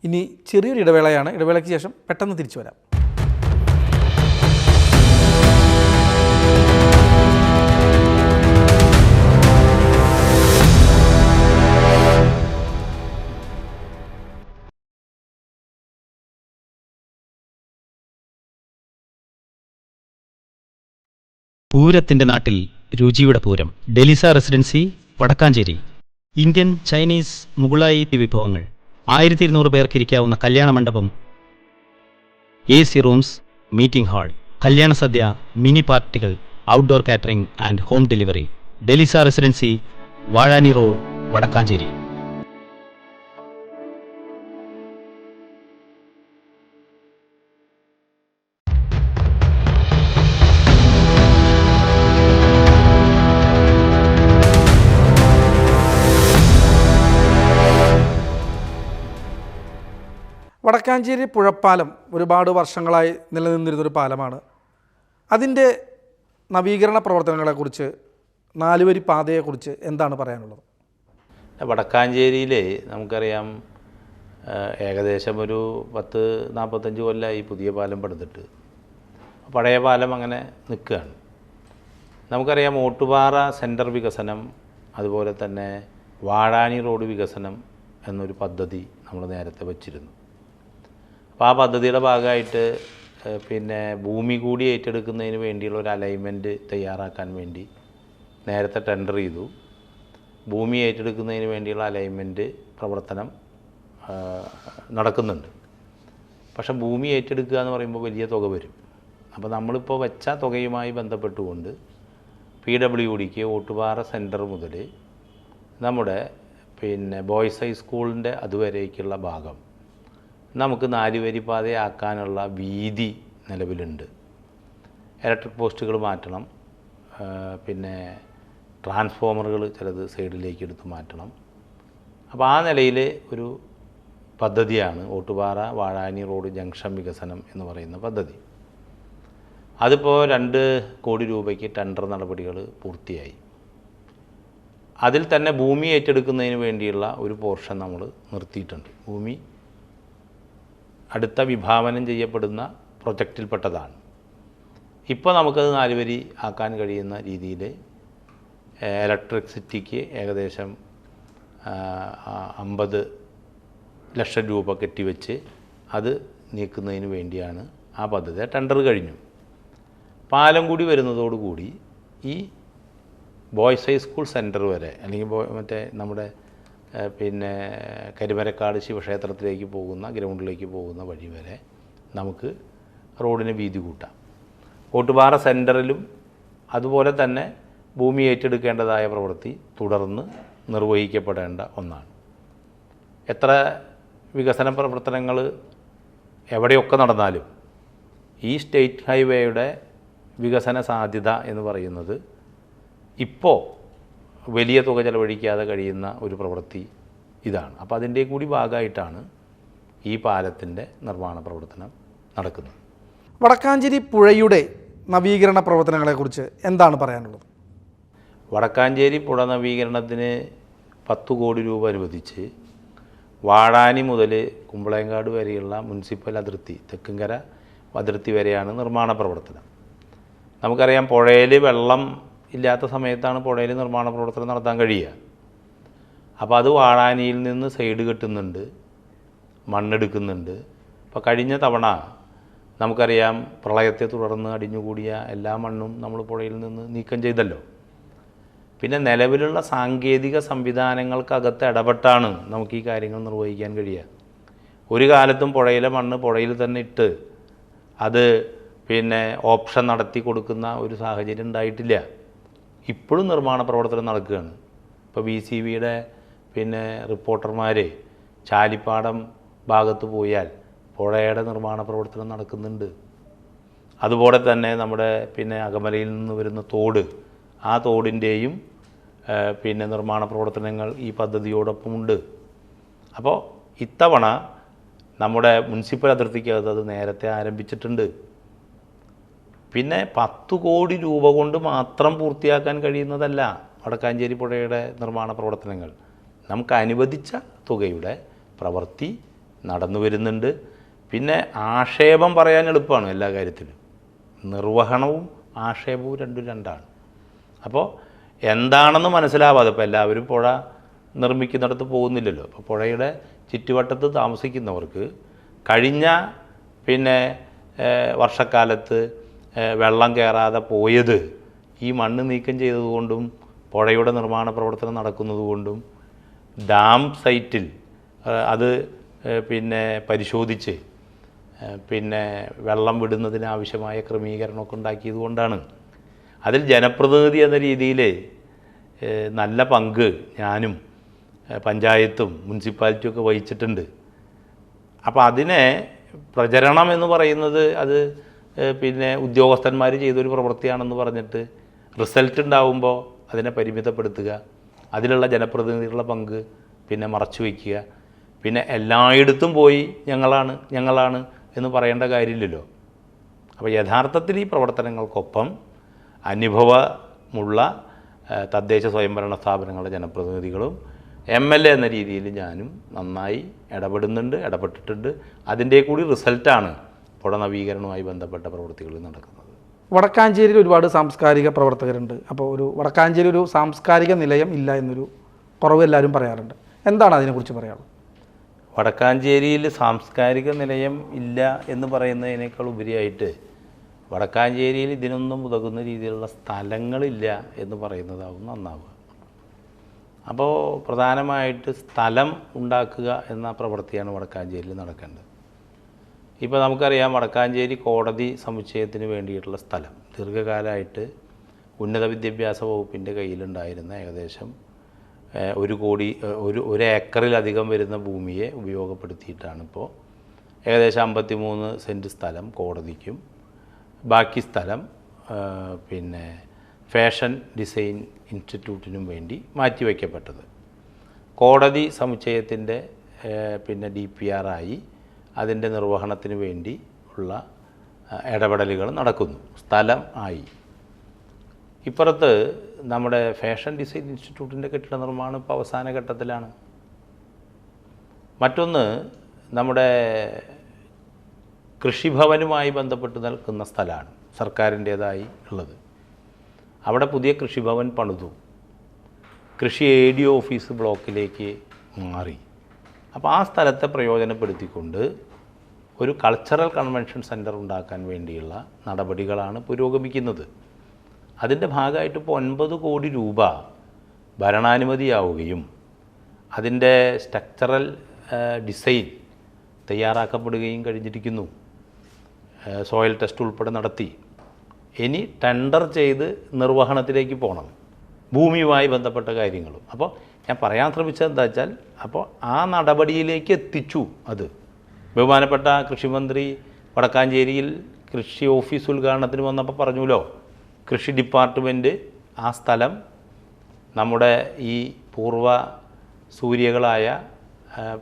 ഇനി ചെറിയൊരു ഇടവേളയാണ്. ഇടവേളയ്ക്ക് ശേഷം പെട്ടെന്ന് തിരിച്ചു വരാം. പൂരത്തിൻ്റെ നാട്ടിൽ രുചിയുടെ പൂരം. Delisa residency, Vadakkanchery. Indian, Chinese, Mughlai വിഭവങ്ങൾ, 1200 പേർക്ക് ഇരിക്കാവുന്ന കല്യാണ മണ്ഡപം, AC റൂംസ്, മീറ്റിംഗ് ഹാൾ, കല്യാണ സദ്യ, മിനി പാർട്ടികൾ, outdoor catering and home delivery. Delisa residency, Vazhani road, Vadakkanchery. Vadakkanchery പുഴപ്പാലം ഒരുപാട് വർഷങ്ങളായി നിലനിന്നിരുന്നൊരു പാലമാണ്. അതിൻ്റെ നവീകരണ പ്രവർത്തനങ്ങളെക്കുറിച്ച്, 4 വരി പാതയെക്കുറിച്ച് എന്താണ് പറയാനുള്ളത്? വടക്കാഞ്ചേരിയിൽ നമുക്കറിയാം ഏകദേശം ഒരു 10-45 കൊല്ലമായി പുതിയ പാലം പണിതിട്ട്. പഴയ പാലം അങ്ങനെ നിൽക്കുകയാണ്. നമുക്കറിയാം ഓട്ടുപാറ സെൻറ്റർ വികസനം, അതുപോലെ തന്നെ വാഴാനി റോഡ് വികസനം എന്നൊരു പദ്ധതി നമ്മൾ നേരത്തെ വച്ചിരുന്നു. അപ്പോൾ ആ പദ്ധതിയുടെ ഭാഗമായിട്ട് പിന്നെ ഭൂമി കൂടി ഏറ്റെടുക്കുന്നതിന് വേണ്ടിയുള്ള ഒരു അലൈൻമെൻറ്റ് തയ്യാറാക്കാൻ വേണ്ടി നേരത്തെ ടെൻഡർ ചെയ്തു. ഭൂമി ഏറ്റെടുക്കുന്നതിന് വേണ്ടിയുള്ള അലൈൻമെൻറ്റ് പ്രവർത്തനം നടക്കുന്നുണ്ട്. പക്ഷേ ഭൂമി ഏറ്റെടുക്കുക എന്ന് പറയുമ്പോൾ വലിയ തുക വരും. അപ്പോൾ നമ്മളിപ്പോൾ വെച്ച തുകയുമായി ബന്ധപ്പെട്ടുകൊണ്ട് PWDക്ക് ഓട്ടുപാറ സെൻറ്റർ മുതൽ നമ്മുടെ പിന്നെ ബോയ്സ് ഹൈസ്കൂളിൻ്റെ അതുവരേക്കുള്ള ഭാഗം നമുക്ക് 4 വരി പാതയാക്കാനുള്ള വീതി നിലവിലുണ്ട്. ഇലക്ട്രിക് പോസ്റ്റുകൾ മാറ്റണം, പിന്നെ ട്രാൻസ്ഫോമറുകൾ ചിലത് സൈഡിലേക്ക് എടുത്ത് മാറ്റണം. അപ്പോൾ ആ നിലയിൽ ഒരു പദ്ധതിയാണ് ഓട്ടുപാറ വാഴാനി റോഡ് ജംഗ്ഷൻ വികസനം എന്ന് പറയുന്ന പദ്ധതി. അതിപ്പോൾ 2 കോടി രൂപയ്ക്ക് ടെൻഡർ നടപടികൾ പൂർത്തിയായി. അതിൽ തന്നെ ഭൂമി ഏറ്റെടുക്കുന്നതിന് വേണ്ടിയുള്ള ഒരു പോർഷൻ നമ്മൾ നിർത്തിയിട്ടുണ്ട്. ഭൂമി അടുത്ത വിഭാവനം ചെയ്യപ്പെടുന്ന പ്രൊജക്റ്റിൽപ്പെട്ടതാണ്. ഇപ്പോൾ നമുക്കത് 4 വരി ആക്കാൻ കഴിയുന്ന രീതിയിൽ ഇലക്ട്രിസിറ്റിക്ക് ഏകദേശം 50 ലക്ഷം രൂപ കെട്ടിവെച്ച് അത് നീക്കുന്നതിന് വേണ്ടിയാണ് ആ പദ്ധതി. ടെൻഡർ കഴിഞ്ഞു. പാലം കൂടി വരുന്നതോടുകൂടി ഈ ബോയ്സ് ഹൈസ്കൂൾ സെൻറ്റർ വരെ, അല്ലെങ്കിൽ മറ്റേ നമ്മുടെ പിന്നെ കരിമരക്കാട് ശിവക്ഷേത്രത്തിലേക്ക് പോകുന്ന ഗ്രൗണ്ടിലേക്ക് പോകുന്ന വഴി വരെ നമുക്ക് റോഡിന് വീതി കൂട്ടാം. ഓട്ടുപാറ സെൻറ്ററിലും അതുപോലെ തന്നെ ഭൂമി ഏറ്റെടുക്കേണ്ടതായ പ്രവൃത്തി തുടർന്ന് നിർവഹിക്കപ്പെടേണ്ട ഒന്നാണ്. എത്ര വികസന പ്രവർത്തനങ്ങൾ എവിടെയൊക്കെ നടന്നാലും ഈ സ്റ്റേറ്റ് ഹൈവേയുടെ വികസന സാധ്യത എന്ന് പറയുന്നത് ഇപ്പോൾ വലിയ തുക ചെലവഴിക്കാതെ കഴിയുന്ന ഒരു പ്രവൃത്തി ഇതാണ്. അപ്പോൾ അതിൻ്റെ കൂടി ഭാഗമായിട്ടാണ് ഈ പാലത്തിൻ്റെ നിർമ്മാണ പ്രവർത്തനം നടക്കുന്നത്. വടക്കാഞ്ചേരി പുഴയുടെ നവീകരണ പ്രവർത്തനങ്ങളെക്കുറിച്ച് എന്താണ് പറയാനുള്ളത്? വടക്കാഞ്ചേരി പുഴ നവീകരണത്തിന് 10 കോടി രൂപ അനുവദിച്ച് വാഴാനി മുതൽ കുമ്പളയങ്കാട് വരെയുള്ള മുനിസിപ്പൽ അതിർത്തി, തെക്കുംകര അതിർത്തി വരെയാണ് നിർമ്മാണ പ്രവർത്തനം. നമുക്കറിയാം പുഴയിൽ വെള്ളം ഇല്ലാത്ത സമയത്താണ് പുഴയിൽ നിർമ്മാണ പ്രവർത്തനം നടത്താൻ കഴിയുക. അപ്പോൾ അത് വാഴാനിയിൽ നിന്ന് സൈഡ് കെട്ടുന്നുണ്ട്, മണ്ണെടുക്കുന്നുണ്ട്, ഇപ്പോൾ കഴിഞ്ഞ തവണ നമുക്കറിയാം പ്രളയത്തെ തുടർന്ന് അടിഞ്ഞുകൂടിയ എല്ലാ മണ്ണും നമ്മൾ പുഴയിൽ നിന്ന് നീക്കം ചെയ്തല്ലോ. പിന്നെ നിലവിലുള്ള സാങ്കേതിക സംവിധാനങ്ങൾക്കകത്ത് ഇടപെട്ടാണ് നമുക്ക് ഈ കാര്യങ്ങൾ നിർവഹിക്കാൻ കഴിയുക. ഒരു കാലത്തും പുഴയിലെ മണ്ണ് പുഴയിൽ തന്നെ ഇട്ട് അത് പിന്നെ ഓപ്ഷൻ നടത്തി കൊടുക്കുന്ന ഒരു സാഹചര്യം ഉണ്ടായിട്ടില്ല. ഇപ്പോഴും നിർമ്മാണ പ്രവർത്തനം നടക്കുകയാണ്. ഇപ്പോൾ BCBയുടെ പിന്നെ റിപ്പോർട്ടർമാർ ചാലിപ്പാടം ഭാഗത്ത് പോയാൽ പുഴയുടെ നിർമ്മാണ പ്രവർത്തനം നടക്കുന്നുണ്ട്. അതുപോലെ തന്നെ നമ്മുടെ പിന്നെ അകമലയിൽ നിന്ന് വരുന്ന തോട്, ആ തോടിൻ്റെയും പിന്നെ നിർമ്മാണ പ്രവർത്തനങ്ങൾ ഈ പദ്ധതിയോടൊപ്പമുണ്ട്. അപ്പോൾ ഇത്തവണ നമ്മുടെ മുനിസിപ്പൽ അതിർത്തിക്കകത്ത് അത് നേരത്തെ ആരംഭിച്ചിട്ടുണ്ട്. പിന്നെ 10 കോടി രൂപ കൊണ്ട് മാത്രം പൂർത്തിയാക്കാൻ കഴിയുന്നതല്ല വടക്കാഞ്ചേരി പുഴയുടെ നിർമ്മാണ പ്രവർത്തനങ്ങൾ. നമുക്ക് അനുവദിച്ച തുകയുടെ പ്രവൃത്തി നടന്നു വരുന്നുണ്ട്. പിന്നെ ആക്ഷേപം പറയാൻ എളുപ്പമാണ് എല്ലാ കാര്യത്തിലും. നിർവഹണവും ആക്ഷേപവും രണ്ടും രണ്ടാണ്. അപ്പോൾ എന്താണെന്ന് മനസ്സിലാവാതെ ഇപ്പോൾ എല്ലാവരും പുഴ നിർമ്മിക്കുന്നിടത്ത് പോകുന്നില്ലല്ലോ. അപ്പോൾ പുഴയുടെ ചുറ്റുവട്ടത്ത് താമസിക്കുന്നവർക്ക് കഴിഞ്ഞ പിന്നെ വർഷക്കാലത്ത് വെള്ളം കയറാതെ പോയത് ഈ മണ്ണ് നീക്കം ചെയ്തതുകൊണ്ടും പുഴയുടെ നിർമ്മാണ പ്രവർത്തനം നടക്കുന്നതുകൊണ്ടും ഡാം സൈറ്റിൽ അത് പിന്നെ പരിശോധിച്ച് പിന്നെ വെള്ളം വിടുന്നതിന് ആവശ്യമായ ക്രമീകരണമൊക്കെ ഉണ്ടാക്കിയത് കൊണ്ടാണ്. അതിൽ ജനപ്രതിനിധി എന്ന രീതിയിൽ നല്ല പങ്ക് ഞാനും പഞ്ചായത്തും മുനിസിപ്പാലിറ്റിയൊക്കെ വഹിച്ചിട്ടുണ്ട്. അപ്പോൾ അതിനെ പ്രചരണം എന്ന് പറയുന്നത് അത് പിന്നെ ഉദ്യോഗസ്ഥന്മാർ ചെയ്തൊരു പ്രവൃത്തിയാണെന്ന് പറഞ്ഞിട്ട് റിസൾട്ട് ഉണ്ടാവുമ്പോൾ അതിനെ പരിമിതപ്പെടുത്തുക, അതിലുള്ള ജനപ്രതിനിധികളുടെ പങ്ക് പിന്നെ മറച്ചു വയ്ക്കുക, പിന്നെ എല്ലായിടത്തും പോയി ഞങ്ങളാണ് എന്ന് പറയേണ്ട കാര്യമില്ലല്ലോ. അപ്പോൾ യഥാർത്ഥത്തിൽ ഈ പ്രവർത്തനങ്ങൾക്കൊപ്പം അനുഭവമുള്ള തദ്ദേശ സ്വയംഭരണ സ്ഥാപനങ്ങളുടെ ജനപ്രതിനിധികളും MLA എന്ന രീതിയിൽ ഞാനും നന്നായി ഇടപെട്ടിട്ടുണ്ട്. അതിൻ്റെ കൂടി റിസൾട്ടാണ് പുഴ നവീകരണവുമായി ബന്ധപ്പെട്ട പ്രവൃത്തികൾ നടക്കുന്നത്. വടക്കാഞ്ചേരിയിൽ ഒരുപാട് സാംസ്കാരിക പ്രവർത്തകരുണ്ട്. അപ്പോൾ വടക്കാഞ്ചേരി ഒരു സാംസ്കാരിക നിലയം ഇല്ല എന്നൊരു കുറവ് എല്ലാവരും പറയാറുണ്ട്. എന്താണ് അതിനെക്കുറിച്ച് പറയാനുള്ളത്? വടക്കാഞ്ചേരിയിൽ സാംസ്കാരിക നിലയം ഇല്ല എന്ന് പറയുന്നതിനേക്കാൾ ഉപരിയായിട്ട് വടക്കാഞ്ചേരിയിൽ ഇതിനൊന്നും ഉതകുന്ന രീതിയിലുള്ള സ്ഥലങ്ങളില്ല എന്ന് പറയുന്നതാവും നന്നാവുക. അപ്പോൾ പ്രധാനമായിട്ട് സ്ഥലം ഉണ്ടാക്കുക എന്ന പ്രവൃത്തിയാണ് വടക്കാഞ്ചേരിയിൽ നടക്കേണ്ടത്. ഇപ്പോൾ നമുക്കറിയാം വടക്കാഞ്ചേരി കോടതി സമുച്ചയത്തിന് വേണ്ടിയിട്ടുള്ള സ്ഥലം ദീർഘകാലമായിട്ട് ഉന്നത വിദ്യാഭ്യാസ വകുപ്പിൻ്റെ കയ്യിലുണ്ടായിരുന്ന ഏകദേശം 1 കോടി 1 ഏക്കറിലധികം വരുന്ന ഭൂമിയെ ഉപയോഗപ്പെടുത്തിയിട്ടാണ് ഇപ്പോൾ ഏകദേശം 53 സെൻറ്റ് സ്ഥലം കോടതിക്കും ബാക്കി സ്ഥലം പിന്നെ ഫാഷൻ ഡിസൈൻ ഇൻസ്റ്റിറ്റ്യൂട്ടിനും വേണ്ടി മാറ്റിവെക്കപ്പെട്ടത്. കോടതി സമുച്ചയത്തിൻ്റെ പിന്നെ DPR ആയി അതിൻ്റെ നിർവഹണത്തിന് വേണ്ടി ഉള്ള ഇടപെടലുകൾ നടക്കുന്നു. സ്ഥലം ആയി. ഇപ്പുറത്ത് നമ്മുടെ ഫാഷൻ ഡിസൈൻ ഇൻസ്റ്റിറ്റ്യൂട്ടിൻ്റെ കെട്ടിട നിർമ്മാണം ഇപ്പോൾ അവസാന ഘട്ടത്തിലാണ്. മറ്റൊന്ന് നമ്മുടെ കൃഷിഭവനുമായി ബന്ധപ്പെട്ട് നിൽക്കുന്ന സ്ഥലമാണ് സർക്കാരിൻ്റേതായി ഉള്ളത്. അവിടെ പുതിയ കൃഷിഭവൻ പണിതു. കൃഷി AD ഓഫീസ് ബ്ലോക്കിലേക്ക് മാറി. അപ്പോൾ ആ സ്ഥലത്തെ പ്രയോജനപ്പെടുത്തിക്കൊണ്ട് ഒരു കൾച്ചറൽ കൺവെൻഷൻ സെൻറ്റർ ഉണ്ടാക്കാൻ വേണ്ടിയുള്ള നടപടികളാണ് പുരോഗമിക്കുന്നത്. അതിൻ്റെ ഭാഗമായിട്ട് ഇപ്പോൾ 9 കോടി രൂപ ഭരണാനുമതിയാവുകയും അതിൻ്റെ സ്ട്രക്ചറൽ ഡിസൈൻ തയ്യാറാക്കപ്പെടുകയും കഴിഞ്ഞിരിക്കുന്നു. സോയിൽ ടെസ്റ്റ് ഉൾപ്പെടെ നടത്തി. ഇനി ടെൻഡർ ചെയ്ത് നിർവഹണത്തിലേക്ക് പോകണം, ഭൂമിയുമായി ബന്ധപ്പെട്ട കാര്യങ്ങളും. അപ്പോൾ ഞാൻ പറയാൻ ശ്രമിച്ചത് എന്താ വെച്ചാൽ അപ്പോൾ ആ നടപടിയിലേക്ക് എത്തിച്ചു. അത് ബഹുമാനപ്പെട്ട കൃഷിമന്ത്രി വടക്കാഞ്ചേരിയിൽ കൃഷി ഓഫീസ് ഉദ്ഘാടനത്തിന് വന്നപ്പോൾ പറഞ്ഞുല്ലോ, കൃഷി ഡിപ്പാർട്ട്മെൻറ്റ് ആ സ്ഥലം നമ്മുടെ ഈ പൂർവ്വ സൂര്യകളായ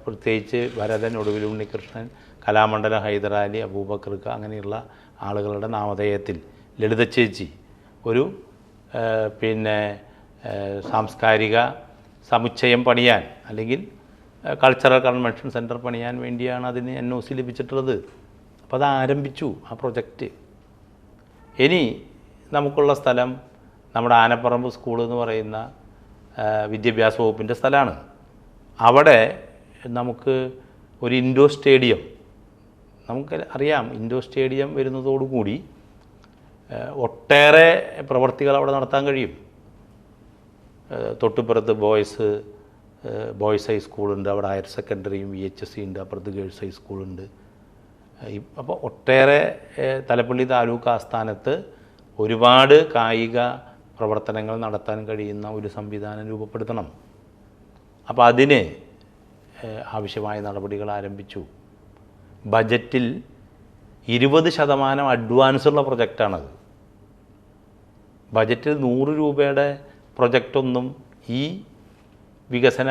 പ്രത്യേകിച്ച് ഭരതൻ, ഒടുവിൽ ഉണ്ണികൃഷ്ണൻ, കലാമണ്ഡലം ഹൈദരാലി, അബൂബക്കർക്ക അങ്ങനെയുള്ള ആളുകളുടെ നാമധേയത്തിൽ ലളിത ചേച്ചി ഒരു പിന്നെ സാംസ്കാരിക സമുച്ചയം പണിയാൻ അല്ലെങ്കിൽ കൾച്ചറൽ കൺവെൻഷൻ സെൻറ്റർ പണിയാൻ വേണ്ടിയാണ് അതിന് NOC ലഭിച്ചിട്ടുള്ളത്. അപ്പോൾ അത് ആരംഭിച്ചു ആ പ്രൊജക്റ്റ്. ഇനി നമുക്കുള്ള സ്ഥലം നമ്മുടെ ആനപ്പറമ്പ് സ്കൂൾ എന്ന് പറയുന്ന വിദ്യാഭ്യാസ വകുപ്പിൻ്റെ സ്ഥലമാണ്. അവിടെ നമുക്ക് ഒരു ഇൻഡോർ സ്റ്റേഡിയം നമുക്ക് അറിയാം ഇൻഡോർ സ്റ്റേഡിയം വരുന്നതോടുകൂടി ഒട്ടേറെ പ്രവർത്തികൾ അവിടെ നടത്താൻ കഴിയും. തൊട്ടുപുറത്ത് ബോയ്സ് ഹൈസ്കൂളുണ്ട്, അവിടെ ഹയർ സെക്കൻഡറിയും VHSC ഉണ്ട്, അപ്പുറത്ത് ഗേൾസ് ഹൈസ്കൂളുണ്ട്. അപ്പോൾ ഒട്ടേറെ തലപ്പള്ളി താലൂക്ക് ആസ്ഥാനത്ത് ഒരുപാട് കായിക പ്രവർത്തനങ്ങൾ നടത്താൻ കഴിയുന്ന ഒരു സംവിധാനം രൂപപ്പെടുത്തണം. അപ്പോൾ അതിന് ആവശ്യമായ നടപടികൾ ആരംഭിച്ചു. ബജറ്റിൽ 20% അഡ്വാൻസുള്ള പ്രൊജക്റ്റാണത്. ബജറ്റിൽ 100 രൂപയുടെ പ്രൊജക്റ്റൊന്നും ഈ വികസന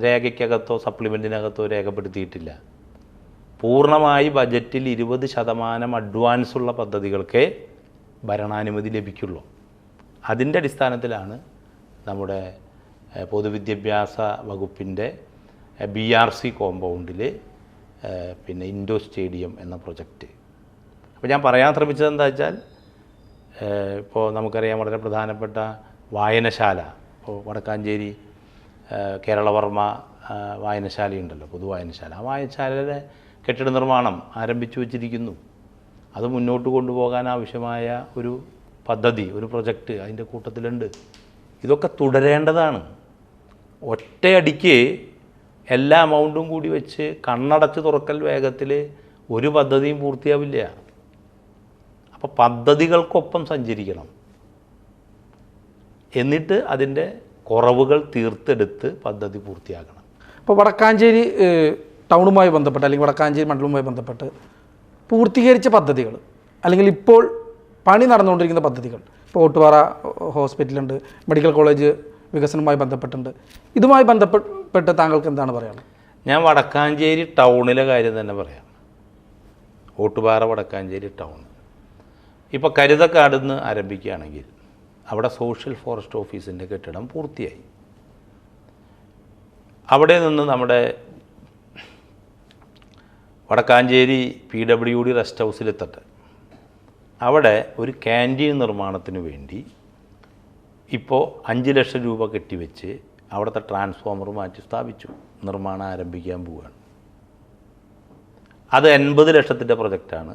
രേഖയ്ക്കകത്തോ സപ്ലിമെൻറ്റിനകത്തോ രേഖപ്പെടുത്തിയിട്ടില്ല. പൂർണ്ണമായി ബജറ്റിൽ 20% അഡ്വാൻസുള്ള പദ്ധതികൾക്കേ ഭരണാനുമതി ലഭിക്കുള്ളൂ. അതിൻ്റെ അടിസ്ഥാനത്തിലാണ് നമ്മുടെ പൊതുവിദ്യാഭ്യാസ വകുപ്പിൻ്റെ BRC കോമ്പൗണ്ടിൽ പിന്നെ ഇൻഡോർ സ്റ്റേഡിയം എന്ന പ്രൊജക്റ്റ്. അപ്പോൾ ഞാൻ പറയാൻ ശ്രമിച്ചത് എന്താ വെച്ചാൽ, ഇപ്പോൾ നമുക്കറിയാം വളരെ പ്രധാനപ്പെട്ട വായനശാല, ഇപ്പോൾ വടക്കാഞ്ചേരി കേരളവർമ്മ വായനശാലയുണ്ടല്ലോ, പൊതുവായനശാല. ആ വായനശാലയുടെ കെട്ടിട നിർമ്മാണം ആരംഭിച്ചു വച്ചിരിക്കുന്നു. അത് മുന്നോട്ട് കൊണ്ടുപോകാൻ ആവശ്യമായ ഒരു പദ്ധതി, ഒരു പ്രൊജക്റ്റ് അതിൻ്റെ കൂട്ടത്തിലുണ്ട്. ഇതൊക്കെ തുടരേണ്ടതാണ്. ഒറ്റയടിക്ക് എല്ലാ എമൗണ്ടും കൂടി വെച്ച് കണ്ണടച്ച് തുറക്കൽ വേഗത്തിൽ ഒരു പദ്ധതിയും പൂർത്തിയാവില്ല. അപ്പോൾ പദ്ധതികൾക്കൊപ്പം സഞ്ചരിക്കണം. എന്നിട്ട് അതിൻ്റെ കുറവുകൾ തീർത്തെടുത്ത് പദ്ധതി പൂർത്തിയാക്കണം. ഇപ്പോൾ വടക്കാഞ്ചേരി ടൗണുമായി ബന്ധപ്പെട്ട് അല്ലെങ്കിൽ വടക്കാഞ്ചേരി മണ്ഡലവുമായി ബന്ധപ്പെട്ട് പൂർത്തീകരിച്ച പദ്ധതികൾ അല്ലെങ്കിൽ ഇപ്പോൾ പണി നടന്നുകൊണ്ടിരിക്കുന്ന പദ്ധതികൾ, ഇപ്പോൾ ഓട്ടുപാറ ഹോസ്പിറ്റലുണ്ട്, മെഡിക്കൽ കോളേജ് വികസനവുമായി ബന്ധപ്പെട്ടുണ്ട്. ഇതുമായി ബന്ധപ്പെട്ട് താങ്കൾക്ക് എന്താണ് പറയാനുള്ളത്? ഞാൻ വടക്കാഞ്ചേരി ടൗണിലെ കാര്യം തന്നെ പറയാം. ഓട്ടുപാറ വടക്കാഞ്ചേരി ടൗൺ ഇപ്പോൾ കരുതക്കാട് നിന്ന് ആരംഭിക്കുകയാണെങ്കിൽ അവിടെ സോഷ്യൽ ഫോറസ്റ്റ് ഓഫീസിൻ്റെ കെട്ടിടം പൂർത്തിയായി. അവിടെ നിന്ന് നമ്മുടെ വടക്കാഞ്ചേരി PWD റെസ്റ്റ് ഹൗസിലെത്തട്ടെ, അവിടെ ഒരു ക്യാൻറ്റീൻ നിർമ്മാണത്തിന് വേണ്ടി ഇപ്പോൾ 5 ലക്ഷം രൂപ കെട്ടിവെച്ച് അവിടുത്തെ ട്രാൻസ്ഫോമർ മാറ്റി സ്ഥാപിച്ചു. നിർമ്മാണം ആരംഭിക്കാൻ പോവുകയാണ്. അത് 80 ലക്ഷത്തിൻ്റെ പ്രൊജക്റ്റാണ്.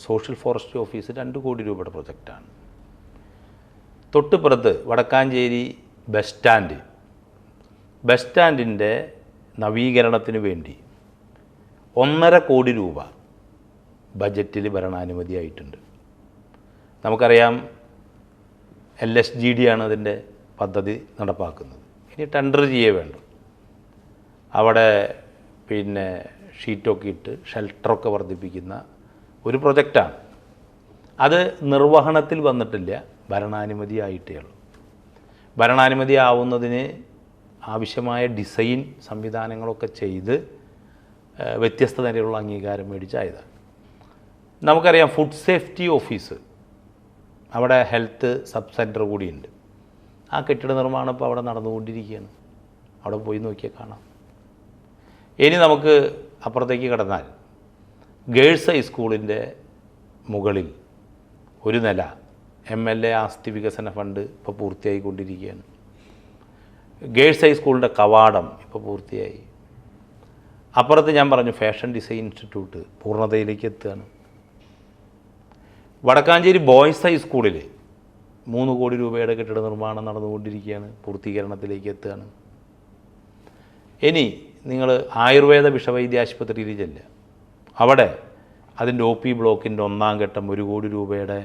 സോഷ്യൽ ഫോറസ്റ്റ് ഓഫീസ് 2 കോടി രൂപയുടെ പ്രൊജക്റ്റാണ്. തൊട്ടുപുറത്ത് വടക്കാഞ്ചേരി ബസ് സ്റ്റാൻഡിൻ്റെ നവീകരണത്തിന് വേണ്ടി 1.5 കോടി രൂപ ബജറ്റിൽ ഭരണാനുമതിയായിട്ടുണ്ട്. നമുക്കറിയാം LSGD ആണ് അതിൻ്റെ പദ്ധതി നടപ്പാക്കുന്നത്. ഇനി ടെൻഡർ ചെയ്യേ വേണ്ടു. അവിടെ പിന്നെ ഷീറ്റൊക്കെ ഇട്ട് ഷെൽട്ടറൊക്കെ വർദ്ധിപ്പിക്കുന്ന ഒരു പ്രൊജക്റ്റാണ്. അത് നിർവഹണത്തിൽ വന്നിട്ടില്ല, ഭരണാനുമതി ആയിട്ടേ ഉള്ളൂ. ഭരണാനുമതി ആവുന്നതിന് ആവശ്യമായ ഡിസൈൻ സംവിധാനങ്ങളൊക്കെ ചെയ്ത് വ്യത്യസ്ത തരത്തിലുള്ള അംഗീകാരം മേടിച്ചായതാണ്. നമുക്കറിയാം ഫുഡ് സേഫ്റ്റി ഓഫീസ്, അവിടെ ഹെൽത്ത് സബ് സെൻറ്റർ കൂടിയുണ്ട്. ആ കെട്ടിട നിർമ്മാണം ഇപ്പോൾ അവിടെ നടന്നുകൊണ്ടിരിക്കുകയാണ്. അവിടെ പോയി നോക്കിയാൽ കാണാം. ഇനി നമുക്ക് അപ്പുറത്തേക്ക് കടന്നാൽ ഗേൾസ് ഹൈസ്കൂളിൻ്റെ മുകളിൽ ഒരു നില MLA ആസ്തി വികസന ഫണ്ട് ഇപ്പോൾ പൂർത്തിയായിക്കൊണ്ടിരിക്കുകയാണ്. ഗേൾസ് ഹൈസ്കൂളിൻ്റെ കവാടം ഇപ്പോൾ പൂർത്തിയായി. അപ്പുറത്ത് ഞാൻ പറഞ്ഞു ഫാഷൻ ഡിസൈൻ ഇൻസ്റ്റിറ്റ്യൂട്ട് പൂർണ്ണതയിലേക്ക് എത്തുകയാണ്. വടക്കാഞ്ചേരി ബോയ്സ് ഹൈസ്കൂളിൽ 3 കോടി രൂപയുടെ കെട്ടിട നിർമ്മാണം നടന്നുകൊണ്ടിരിക്കുകയാണ്, പൂർത്തീകരണത്തിലേക്ക് എത്തുകയാണ്. ഇനി നിങ്ങൾ ആയുർവേദ വിഷവൈദ്യ ആശുപത്രിയിൽ ചെല്ലുക, അവിടെ അതിൻ്റെ OP ബ്ലോക്കിൻ്റെ 1ാം ഘട്ടം 1 കോടി രൂപയുടെ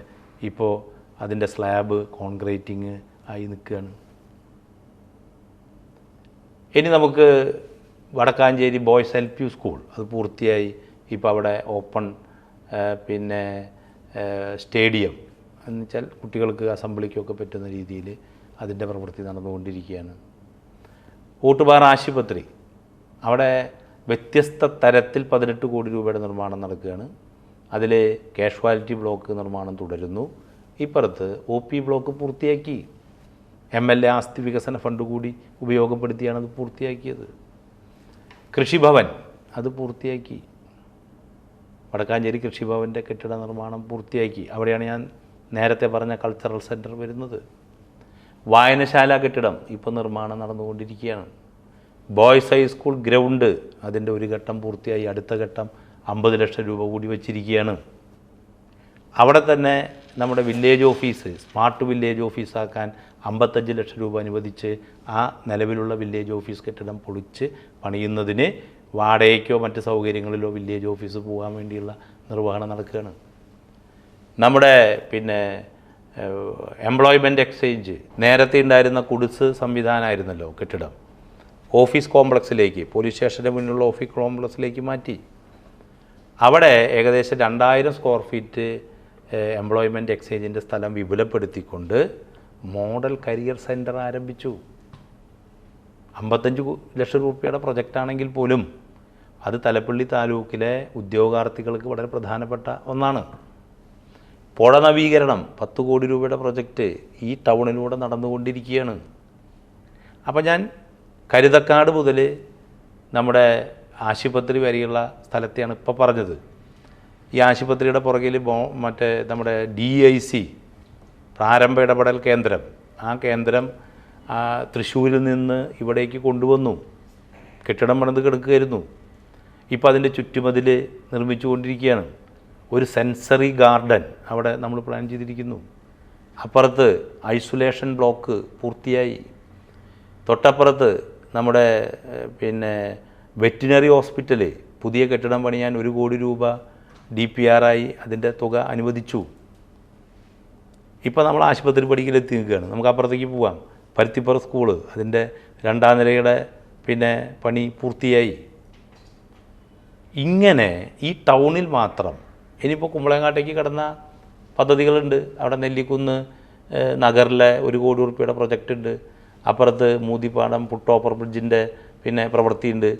ഇപ്പോൾ അതിൻ്റെ സ്ലാബ് കോൺക്രീറ്റിങ് ആയി നിൽക്കുകയാണ്. ഇനി നമുക്ക് വടക്കാഞ്ചേരി ബോയ്സ് LP സ്കൂൾ അത് പൂർത്തിയായി. ഇപ്പോൾ അവിടെ ഓപ്പൺ പിന്നെ സ്റ്റേഡിയം എന്ന് വെച്ചാൽ കുട്ടികൾക്ക് അസംബ്ലിക്കൊക്കെ പറ്റുന്ന രീതിയിൽ അതിൻ്റെ പ്രവൃത്തി നടന്നുകൊണ്ടിരിക്കുകയാണ്. ഓട്ടുപാറ ആശുപത്രി, അവിടെ വ്യത്യസ്ത തരത്തിൽ 18 കോടി രൂപയുടെ നിർമ്മാണം നടക്കുകയാണ്. അതിൽ കാഷ്വാലിറ്റി ബ്ലോക്ക് നിർമ്മാണം തുടരുന്നു. ഇപ്പുറത്ത് OP ബ്ലോക്ക് പൂർത്തിയാക്കി. MLA ആസ്തി വികസന ഫണ്ട് കൂടി ഉപയോഗപ്പെടുത്തിയാണ് അത് പൂർത്തിയാക്കിയത്. കൃഷിഭവൻ അത് പൂർത്തിയാക്കി. വടക്കാഞ്ചേരി കൃഷിഭവൻ്റെ കെട്ടിട നിർമ്മാണം പൂർത്തിയാക്കി. അവിടെയാണ് ഞാൻ നേരത്തെ പറഞ്ഞ കൾച്ചറൽ സെൻറ്റർ വരുന്നത്. വായനശാല കെട്ടിടം ഇപ്പോൾ നിർമ്മാണം നടന്നുകൊണ്ടിരിക്കുകയാണ്. ബോയ്സ് ഹൈസ്കൂൾ ഗ്രൗണ്ട് അതിൻ്റെ ഒരു ഘട്ടം പൂർത്തിയായി, അടുത്ത ഘട്ടം 50 ലക്ഷം രൂപ കൂടി വച്ചിരിക്കുകയാണ്. അവിടെ തന്നെ നമ്മുടെ വില്ലേജ് ഓഫീസ് സ്മാർട്ട് വില്ലേജ് ഓഫീസാക്കാൻ 55 ലക്ഷം രൂപ അനുവദിച്ച് ആ നിലവിലുള്ള വില്ലേജ് ഓഫീസ് കെട്ടിടം പൊളിച്ച് പണിയുന്നതിന് വാടകയ്ക്കോ മറ്റ് സൗകര്യങ്ങളിലോ വില്ലേജ് ഓഫീസ് പോകാൻ വേണ്ടിയുള്ള നിർവഹണം നടക്കുകയാണ്. നമ്മുടെ എംപ്ലോയ്മെൻറ്റ് എക്സ്ചേഞ്ച് നേരത്തെ ഉണ്ടായിരുന്ന കുടിസ് സംവിധാനമായിരുന്നല്ലോ കെട്ടിടം, ഓഫീസ് കോംപ്ലക്സിലേക്ക്, പോലീസ് സ്റ്റേഷൻ്റെ മുന്നിലുള്ള ഓഫീസ് കോംപ്ലക്സിലേക്ക് മാറ്റി. അവിടെ ഏകദേശം 2000 സ്ക്വയർ ഫീറ്റ് എംപ്ലോയ്മെൻറ്റ് എക്സ്ചേഞ്ചിൻ്റെ സ്ഥലം വിപുലപ്പെടുത്തിക്കൊണ്ട് മോഡൽ കരിയർ സെൻറ്റർ ആരംഭിച്ചു. 55 ലക്ഷം രൂപയുടെ പ്രൊജക്റ്റാണെങ്കിൽ പോലും അത് തലപ്പള്ളി താലൂക്കിലെ ഉദ്യോഗാർത്ഥികൾക്ക് വളരെ പ്രധാനപ്പെട്ട ഒന്നാണ്. പുഴ നവീകരണം 10 കോടി രൂപയുടെ പ്രൊജക്റ്റ് ഈ ടൗണിലൂടെ നടന്നുകൊണ്ടിരിക്കുകയാണ്. അപ്പോൾ ഞാൻ കരുതക്കാട് മുതൽ നമ്മുടെ ആശുപത്രി വരെയുള്ള സ്ഥലത്തെയാണ് ഇപ്പോൾ പറഞ്ഞത്. ഈ ആശുപത്രിയുടെ പുറകിൽ മറ്റേ നമ്മുടെ DIC പ്രാരംഭ ഇടപെടൽ കേന്ദ്രം, ആ കേന്ദ്രം തൃശ്ശൂരിൽ നിന്ന് ഇവിടേക്ക് കൊണ്ടുവന്നു. കെട്ടിടം പണിത് കിടക്കുകയായിരുന്നു. ഇപ്പോൾ അതിൻ്റെ ചുറ്റുമതിൽ നിർമ്മിച്ചുകൊണ്ടിരിക്കുകയാണ്. ഒരു സെൻസറി ഗാർഡൻ അവിടെ നമ്മൾ പ്ലാൻ ചെയ്തിരിക്കുന്നു. അപ്പുറത്ത് ഐസൊലേഷൻ ബ്ലോക്ക് പൂർത്തിയായി. തൊട്ടപ്പുറത്ത് നമ്മുടെ വെറ്റിനറി ഹോസ്പിറ്റൽ പുതിയ കെട്ടിടം പണിയാൻ 1 കോടി രൂപ DPR ആയി അതിൻ്റെ തുക അനുവദിച്ചു. ഇപ്പോൾ നമ്മൾ ആശുപത്രി പടിക്കലെത്തി നിൽക്കുകയാണ്. നമുക്ക് അപ്പുറത്തേക്ക് പോവാം. പരുത്തിപ്പുറ സ്കൂള് അതിൻ്റെ 2ാം നിലയുടെ പണി പൂർത്തിയായി. ഇങ്ങനെ ഈ ടൗണിൽ മാത്രം ഇനിയിപ്പോൾ കുമ്പളങ്ങാട്ടേക്ക് കടന്ന പദ്ധതികളുണ്ട്. അവിടെ നെല്ലിക്കുന്ന് നഗറിലെ 1 കോടി രൂപയുടെ പ്രൊജക്റ്റ് ഉണ്ട്. അപ്പുറത്ത് മൂതിപ്പാടം പുട്ടോപ്പർ ബ്രിഡ്ജിൻ്റെ പ്രവൃത്തിയുണ്ട്.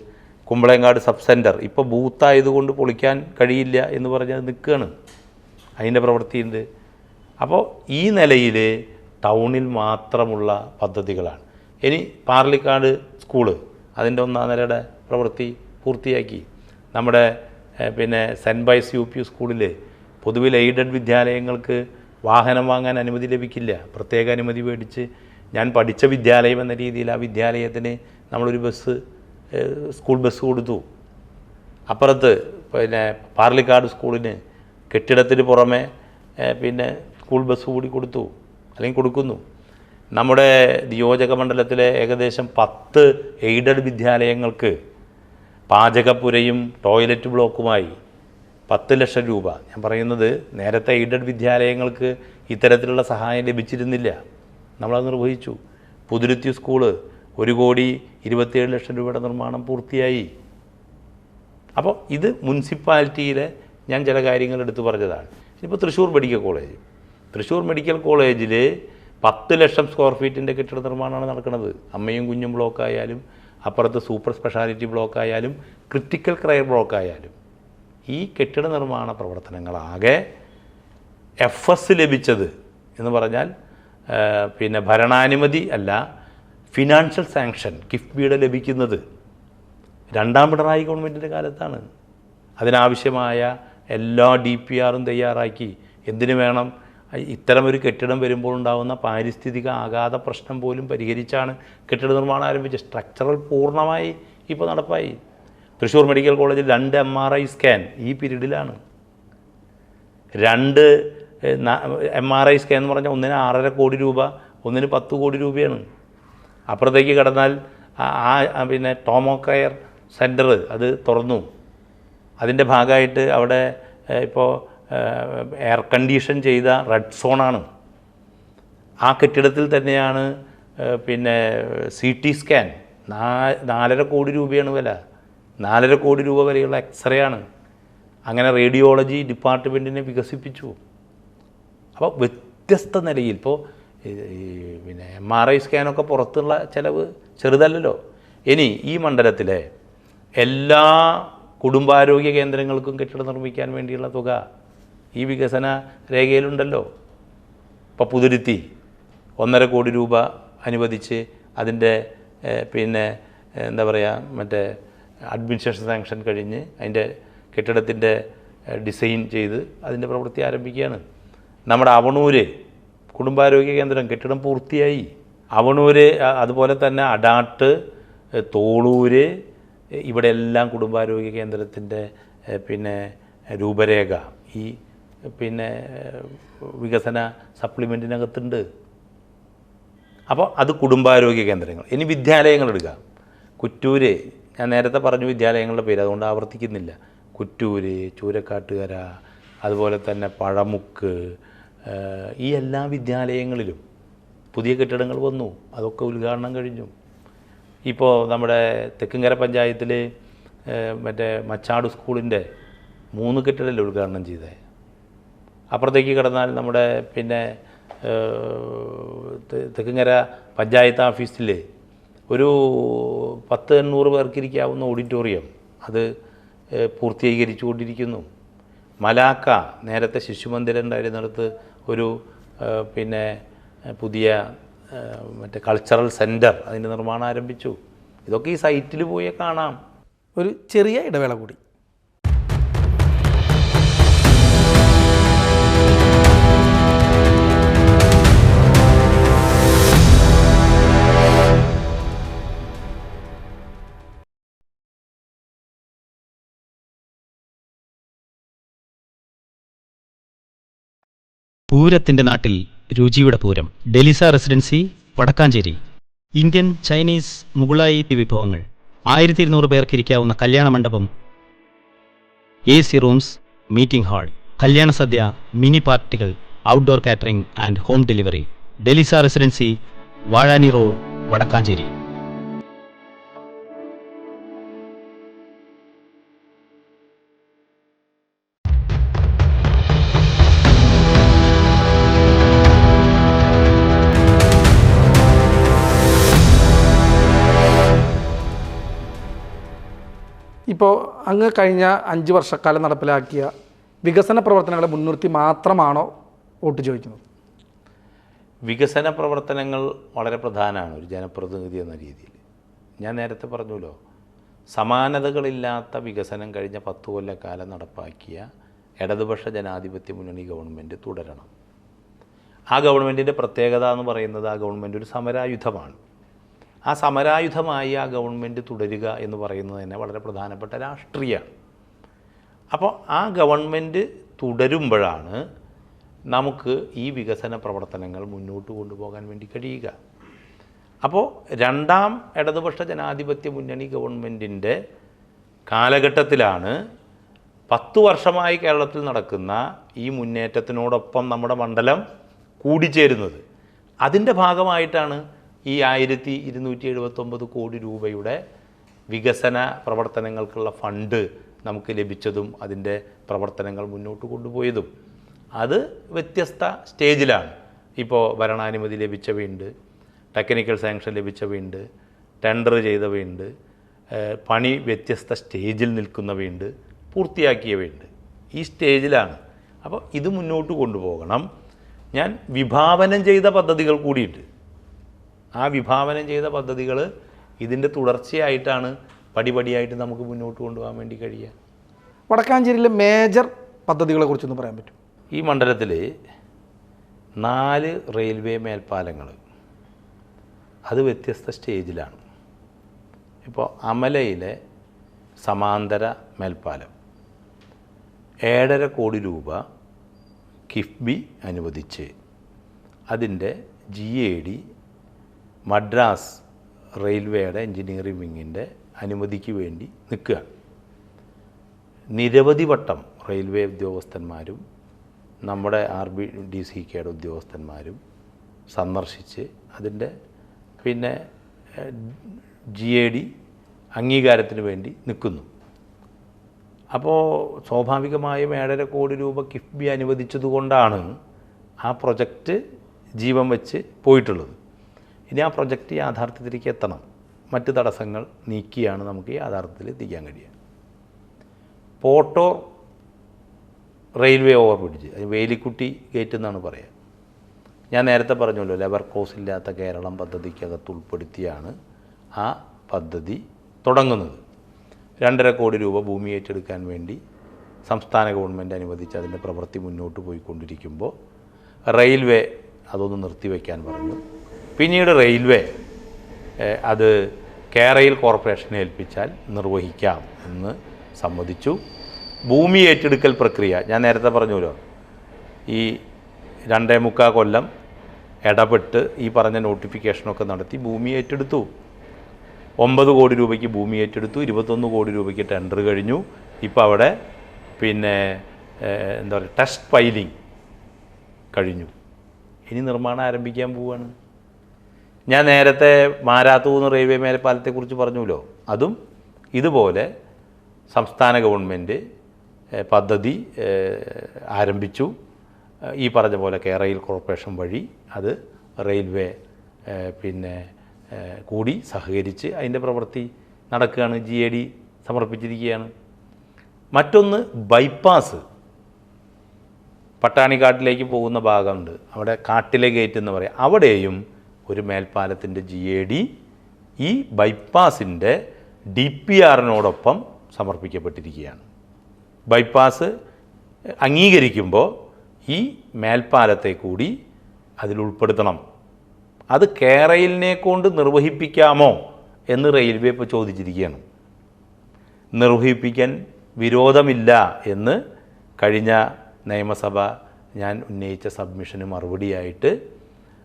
കുമ്പളങ്ങാട് സബ് സെൻറ്റർ ഇപ്പോൾ ബൂത്തായതുകൊണ്ട് പൊളിക്കാൻ കഴിയില്ല എന്ന് പറഞ്ഞ് നിൽക്കുകയാണ്. അതിൻ്റെ പ്രവൃത്തിയുണ്ട്. അപ്പോൾ ഈ നിലയിൽ ടൗണിൽ മാത്രമുള്ള പദ്ധതികളാണ്. ഇനി പാർലിക്കാട് സ്കൂള് അതിൻ്റെ 1ാം നിലയുടെ പ്രവൃത്തി പൂർത്തിയാക്കി. നമ്മുടെ സെൻറ്റ് ബൈസ് UP സ്കൂളിൽ പൊതുവിൽ എയ്ഡഡ് വിദ്യാലയങ്ങൾക്ക് വാഹനം വാങ്ങാൻ അനുമതി ലഭിക്കില്ല. പ്രത്യേക അനുമതി മേടിച്ച് ഞാൻ പഠിച്ച വിദ്യാലയം എന്ന രീതിയിൽ ആ വിദ്യാലയത്തിന് നമ്മളൊരു സ്കൂൾ ബസ് കൊടുത്തു. അപ്പുറത്ത് പാർലിക്കാട് സ്കൂളിന് കെട്ടിടത്തിന് പുറമെ സ്കൂൾ ബസ് കൂടി കൊടുത്തു, അല്ലെങ്കിൽ കൊടുക്കുന്നു. നമ്മുടെ നിയോജക മണ്ഡലത്തിലെ ഏകദേശം 10 എയ്ഡഡ് വിദ്യാലയങ്ങൾക്ക് പാചകപ്പുരയും ടോയ്ലറ്റ് ബ്ലോക്കുമായി 10 ലക്ഷം രൂപ. ഞാൻ പറയുന്നത് നേരത്തെ എയ്ഡഡ് വിദ്യാലയങ്ങൾക്ക് ഇത്തരത്തിലുള്ള സഹായം ലഭിച്ചിരുന്നില്ല. നമ്മളത് നിർവഹിച്ചു. പുതുരുത്തി സ്കൂള് 1 കോടി 27 ലക്ഷം രൂപയുടെ നിർമ്മാണം പൂർത്തിയായി. അപ്പോൾ ഇത് മുനിസിപ്പാലിറ്റിയിലെ ഞാൻ ചില കാര്യങ്ങൾ എടുത്തു പറഞ്ഞതാണ്. ഇപ്പോൾ തൃശ്ശൂർ മെഡിക്കൽ കോളേജിൽ 10 ലക്ഷം സ്ക്വയർ ഫീറ്റിൻ്റെ കെട്ടിട നിർമ്മാണമാണ് നടക്കുന്നത്. അമ്മയും കുഞ്ഞും ബ്ലോക്കായാലും അപ്പുറത്ത് സൂപ്പർ സ്പെഷ്യാലിറ്റി ബ്ലോക്കായാലും ക്രിട്ടിക്കൽ കെയർ ബ്ലോക്കായാലും ഈ കെട്ടിട നിർമ്മാണ പ്രവർത്തനങ്ങളാകെ FS ലഭിച്ചത് എന്ന് പറഞ്ഞാൽ ഭരണാനുമതി അല്ല, ഫിനാൻഷ്യൽ സാങ്ഷൻ കിഫ്ബിയുടെ ലഭിക്കുന്നത് 2ാം പിണറായി ഗവൺമെൻറ്റിൻ്റെ കാലത്താണ്. അതിനാവശ്യമായ എല്ലാ DPRും തയ്യാറാക്കി. എന്തിനു വേണം? ഇത്തരമൊരു കെട്ടിടം വരുമ്പോൾ ഉണ്ടാകുന്ന പാരിസ്ഥിതിക ആഘാത പ്രശ്നം പോലും പരിഹരിച്ചാണ് കെട്ടിട നിർമ്മാണം ആരംഭിച്ചത്. സ്ട്രക്ചറൽ പൂർണ്ണമായി ഇപ്പോൾ നടപ്പായി. തൃശ്ശൂർ മെഡിക്കൽ കോളേജിൽ 2 MRI സ്കാൻ ഈ പീരീഡിലാണ്. 2 MRI സ്കാൻ എന്ന് പറഞ്ഞാൽ ഒന്നിന് 6.5 കോടി രൂപ, ഒന്നിന് 10 കോടി രൂപയാണ്. അപ്പുറത്തേക്ക് കടന്നാൽ ടോമോ കെയർ സെൻറ്റർ അത് തുറന്നു. അതിൻ്റെ ഭാഗമായിട്ട് അവിടെ ഇപ്പോൾ എയർ കണ്ടീഷൻ ചെയ്ത റെഡ് സോണാണ്. ആ കെട്ടിടത്തിൽ തന്നെയാണ് CT സ്കാൻ 4.5 കോടി രൂപയാണ് വില. 4.5 കോടി രൂപ വരെയുള്ള എക്സ്റേ ആണ്. അങ്ങനെ റേഡിയോളജി ഡിപ്പാർട്ട്മെൻറ്റിനെ വികസിപ്പിച്ചു. അപ്പോൾ വ്യത്യസ്ത നിലയിൽ ഇപ്പോൾ MRI സ്കാനൊക്കെ പുറത്തുള്ള ചിലവ് ചെറുതല്ലല്ലോ. ഇനി ഈ മണ്ഡലത്തിലെ എല്ലാ കുടുംബാരോഗ്യ കേന്ദ്രങ്ങൾക്കും കെട്ടിടം നിർമ്മിക്കാൻ വേണ്ടിയുള്ള തുക ഈ വികസന രേഖയിലുണ്ടല്ലോ. ഇപ്പോൾ പുതുരുത്തി 1.5 കോടി രൂപ അനുവദിച്ച് അതിൻ്റെ എന്താ പറയുക അഡ്മിനിസ്ട്രേഷൻ സാങ്ഷൻ കഴിഞ്ഞ് അതിൻ്റെ കെട്ടിടത്തിൻ്റെ ഡിസൈൻ ചെയ്ത് അതിൻ്റെ പ്രവൃത്തി ആരംഭിക്കുകയാണ്. നമ്മുടെ അവണൂര് കുടുംബാരോഗ്യ കേന്ദ്രം കെട്ടിടം പൂർത്തിയായി. അവണൂര് അതുപോലെ തന്നെ അടാട്ട്, തോളൂര്, ഇവിടെ എല്ലാം കുടുംബാരോഗ്യ കേന്ദ്രത്തിൻ്റെ പിന്നെ രൂപരേഖ ഈ പിന്നെ വികസന സപ്ലിമെൻറ്റിനകത്തുണ്ട്. അപ്പോൾ അത് കുടുംബാരോഗ്യ കേന്ദ്രങ്ങൾ. ഇനി വിദ്യാലയങ്ങൾ എടുക്കുക. കുറ്റൂര്, ഞാൻ നേരത്തെ പറഞ്ഞു വിദ്യാലയങ്ങളുടെ പേര്, അതുകൊണ്ട് ആവർത്തിക്കുന്നില്ല. കുറ്റൂര്, ചൂരക്കാട്ടുകര, അതുപോലെ തന്നെ പഴമുക്ക്, ഈ എല്ലാ വിദ്യാലയങ്ങളിലും പുതിയ കെട്ടിടങ്ങൾ വന്നു. അതൊക്കെ ഉദ്ഘാടനം കഴിഞ്ഞു. ഇപ്പോൾ നമ്മുടെ തെക്കുംകര പഞ്ചായത്തിൽ മറ്റേ മച്ചാട് സ്കൂളിൻ്റെ 3 കെട്ടിടമല്ലേ ഉദ്ഘാടനം ചെയ്തത്. അപ്പുറത്തേക്ക് കിടന്നാൽ നമ്മുടെ പിന്നെ തെക്കുംകര പഞ്ചായത്ത് ഓഫീസിൽ ഒരു 10-800 പേർക്കിരിക്കാവുന്ന ഓഡിറ്റോറിയം അത് പൂർത്തീകരിച്ചു കൊണ്ടിരിക്കുന്നു. മലാക്ക, നേരത്തെ ശിശുമന്ദിരം ഉണ്ടായിരുന്നിടത്ത് ഒരു പിന്നെ പുതിയ മറ്റേ കൾച്ചറൽ സെൻറ്റർ, അതിൻ്റെ നിർമ്മാണം ആരംഭിച്ചു. ഇതൊക്കെ ഈ സൈറ്റിൽ പോയി കാണാം. ഒരു ചെറിയ ഇടവേള കൂടി. പൂരത്തിന്റെ നാട്ടിൽ രുചിയുടെ പൂരം. Delisa residency, Vadakkanchery. Indian, Chinese, Mughlai വിഭവങ്ങൾ, 1200 പേർക്കിരിക്കാവുന്ന കല്യാണ മണ്ഡപം, AC റൂംസ്, മീറ്റിംഗ് ഹാൾ, കല്യാണ സദ്യ, മിനി പാർട്ടികൾ, outdoor catering and home delivery. Delisa residency, Vazhani road, Vadakkanchery. ഇപ്പോൾ അങ്ങ് കഴിഞ്ഞ 5 വർഷക്കാലം നടപ്പിലാക്കിയ വികസന പ്രവർത്തനങ്ങളെ മുൻനിർത്തി മാത്രമാണോ വോട്ട് ചോദിക്കുന്നത്? വികസന പ്രവർത്തനങ്ങൾ വളരെ പ്രധാനമാണ് ഒരു ജനപ്രതിനിധി എന്ന രീതിയിൽ. ഞാൻ നേരത്തെ പറഞ്ഞല്ലോ, സമാനതകളില്ലാത്ത വികസനം കഴിഞ്ഞ 10 കൊല്ലക്കാലം നടപ്പാക്കിയ ഇടതുപക്ഷ ജനാധിപത്യ മുന്നണി ഗവൺമെൻറ് തുടരണം. ആ ഗവൺമെൻറ്റിൻ്റെ പ്രത്യേകത എന്ന് പറയുന്നത് ആ ഗവൺമെൻറ് ഒരു സമരായുധമാണ്. ആ സമരായുധമായി ആ ഗവൺമെൻറ് തുടരുക എന്ന് പറയുന്നത് തന്നെ വളരെ പ്രധാനപ്പെട്ട രാഷ്ട്രീയമാണ്. അപ്പോൾ ആ ഗവൺമെൻറ് തുടരുമ്പോഴാണ് നമുക്ക് ഈ വികസന പ്രവർത്തനങ്ങൾ മുന്നോട്ട് കൊണ്ടുപോകാൻ വേണ്ടി കഴിയുക. അപ്പോൾ രണ്ടാം ഇടതുപക്ഷ ജനാധിപത്യ മുന്നണി ഗവൺമെൻറ്റിൻ്റെ കാലഘട്ടത്തിലാണ് 10 വർഷമായി കേരളത്തിൽ നടക്കുന്ന ഈ മുന്നേറ്റത്തിനോടൊപ്പം നമ്മുടെ മണ്ഡലം കൂടിച്ചേരുന്നത്. അതിൻ്റെ ഭാഗമായിട്ടാണ് ഈ 1279 കോടി രൂപയുടെ വികസന പ്രവർത്തനങ്ങൾക്കുള്ള ഫണ്ട് നമുക്ക് ലഭിച്ചതും അതിൻ്റെ പ്രവർത്തനങ്ങൾ മുന്നോട്ട് കൊണ്ടുപോയതും. അത് വ്യത്യസ്ത സ്റ്റേജിലാണ്. ഇപ്പോൾ ഭരണാനുമതി ലഭിച്ചവയുണ്ട്, ടെക്നിക്കൽ സാങ്ഷൻ ലഭിച്ചവയുണ്ട്, ടെൻഡർ ചെയ്തവയുണ്ട്, പണി വ്യത്യസ്ത സ്റ്റേജിൽ നിൽക്കുന്നവയുണ്ട്, പൂർത്തിയാക്കിയവയുണ്ട്. ഈ സ്റ്റേജിലാണ്. അപ്പോൾ ഇത് മുന്നോട്ട് കൊണ്ടുപോകണം. ഞാൻ വിഭാവനം ചെയ്ത പദ്ധതികൾ കൂടിയുണ്ട്. ആ വിഭാവനം ചെയ്ത പദ്ധതികൾ ഇതിൻ്റെ തുടർച്ചയായിട്ടാണ് പടിപടിയായിട്ട് നമുക്ക് മുന്നോട്ട് കൊണ്ടുപോകാൻ വേണ്ടി കഴിയുക. വടക്കാഞ്ചേരിയിലെ മേജർ പദ്ധതികളെ കുറിച്ചൊന്ന് പറയാൻ പറ്റും? ഈ മണ്ഡലത്തിൽ 4 റെയിൽവേ മേൽപ്പാലങ്ങൾ, അത് വ്യത്യസ്ത സ്റ്റേജിലാണ്. ഇപ്പോൾ അമലയിലെ സമാന്തര മേൽപ്പാലം 7.5 കോടി രൂപ കിഫ്ബി അനുവദിച്ച് അതിൻ്റെ GAD മദ്രാസ് റെയിൽവേയുടെ എൻജിനീയറിംഗ് വിങ്ങിൻ്റെ അനുമതിക്ക് വേണ്ടി നിൽക്കുകയാണ്. നിരവധി വട്ടം റെയിൽവേ ഉദ്യോഗസ്ഥന്മാരും നമ്മുടെ RBDCKയുടെ ഉദ്യോഗസ്ഥന്മാരും സന്ദർശിച്ച് അതിൻ്റെ പിന്നെ GAD അംഗീകാരത്തിന് വേണ്ടി നിൽക്കുന്നു. അപ്പോൾ സ്വാഭാവികമായും 7.5 കോടി രൂപ കിഫ്ബി അനുവദിച്ചതുകൊണ്ടാണ് ആ പ്രൊജക്റ്റ് ജീവൻ വെച്ച് പോയിട്ടുള്ളത്. ഇനി ആ പ്രൊജക്റ്റ് യാഥാർത്ഥ്യത്തിലേക്ക് എത്തണം. മറ്റ് തടസ്സങ്ങൾ നീക്കിയാണ് നമുക്ക് യാഥാർത്ഥ്യത്തിൽ എത്തിക്കാൻ കഴിയുക. പോട്ടോർ റെയിൽവേ ഓവർ ബ്രിഡ്ജ്, അത് വേലിക്കുട്ടി ഗേറ്റ് എന്നാണ് പറയുക. ഞാൻ നേരത്തെ പറഞ്ഞല്ലോ, ലെവർ ക്രോസ് ഇല്ലാത്ത കേരളം പദ്ധതിക്കകത്ത് ഉൾപ്പെടുത്തിയാണ് ആ പദ്ധതി തുടങ്ങുന്നത്. 2.5 കോടി രൂപ ഭൂമി ഏറ്റെടുക്കാൻ വേണ്ടി സംസ്ഥാന ഗവൺമെൻറ് അനുവദിച്ച് അതിൻ്റെ പ്രവൃത്തി മുന്നോട്ട് പോയിക്കൊണ്ടിരിക്കുമ്പോൾ റെയിൽവേ അതൊന്ന് നിർത്തിവെക്കാൻ പറഞ്ഞു. പിന്നീട് റെയിൽവേ അത് കേരയിൽ കോർപ്പറേഷനെ ഏൽപ്പിച്ചാൽ നിർവഹിക്കാം എന്ന് സമ്മതിച്ചു. ഭൂമി ഏറ്റെടുക്കൽ പ്രക്രിയ ഞാൻ നേരത്തെ പറഞ്ഞല്ലോ, ഈ 2.25 കൊല്ലം ഇടപെട്ട് ഈ പറഞ്ഞ നോട്ടിഫിക്കേഷനൊക്കെ നടത്തി ഭൂമി ഏറ്റെടുത്തു. 9 കോടി രൂപയ്ക്ക് ഭൂമി ഏറ്റെടുത്തു, 21 കോടി രൂപയ്ക്ക് ടെൻഡർ കഴിഞ്ഞു. ഇപ്പോൾ അവിടെ പിന്നെ എന്താ പറയുക, ടെസ്റ്റ് ഫയലിംഗ് കഴിഞ്ഞു. ഇനി നിർമ്മാണം ആരംഭിക്കാൻ പോവുകയാണ്. ഞാൻ നേരത്തെ മാരാത്തൂന്ന് റെയിൽവേ മേൽപ്പാലത്തെക്കുറിച്ച് പറഞ്ഞുല്ലോ, അതും ഇതുപോലെ സംസ്ഥാന ഗവൺമെൻറ് പദ്ധതി ആരംഭിച്ചു. ഈ പറഞ്ഞ പോലെ കേരയിൽ കോർപ്പറേഷൻ വഴി അത് റെയിൽവേ പിന്നെ കൂടി സഹകരിച്ച് അതിൻ്റെ പ്രവൃത്തി നടക്കുകയാണ്. GAD സമർപ്പിച്ചിരിക്കുകയാണ്. മറ്റൊന്ന് ബൈപ്പാസ്, പട്ടാണിക്കാട്ടിലേക്ക് പോകുന്ന ഭാഗമുണ്ട്, അവിടെ കാട്ടിലെ ഗേറ്റ് എന്ന് പറയാം. അവിടെയും ഒരു മേൽപ്പാലത്തിൻ്റെ GAD ഈ ബൈപ്പാസിൻ്റെ DPRനോടൊപ്പം സമർപ്പിക്കപ്പെട്ടിരിക്കുകയാണ്. ബൈപ്പാസ് അംഗീകരിക്കുമ്പോൾ ഈ മേൽപ്പാലത്തെ കൂടി അതിൽ ഉൾപ്പെടുത്തണം. അത് കേരളിനെ കൊണ്ട് നിർവഹിപ്പിക്കാമോ എന്ന് റെയിൽവേ ഇപ്പോൾ ചോദിച്ചിരിക്കുകയാണ്. നിർവഹിപ്പിക്കാൻ വിരോധമില്ല എന്ന് കഴിഞ്ഞ നിയമസഭ ഞാൻ ഉന്നയിച്ച സബ്മിഷന് മറുപടിയായിട്ട്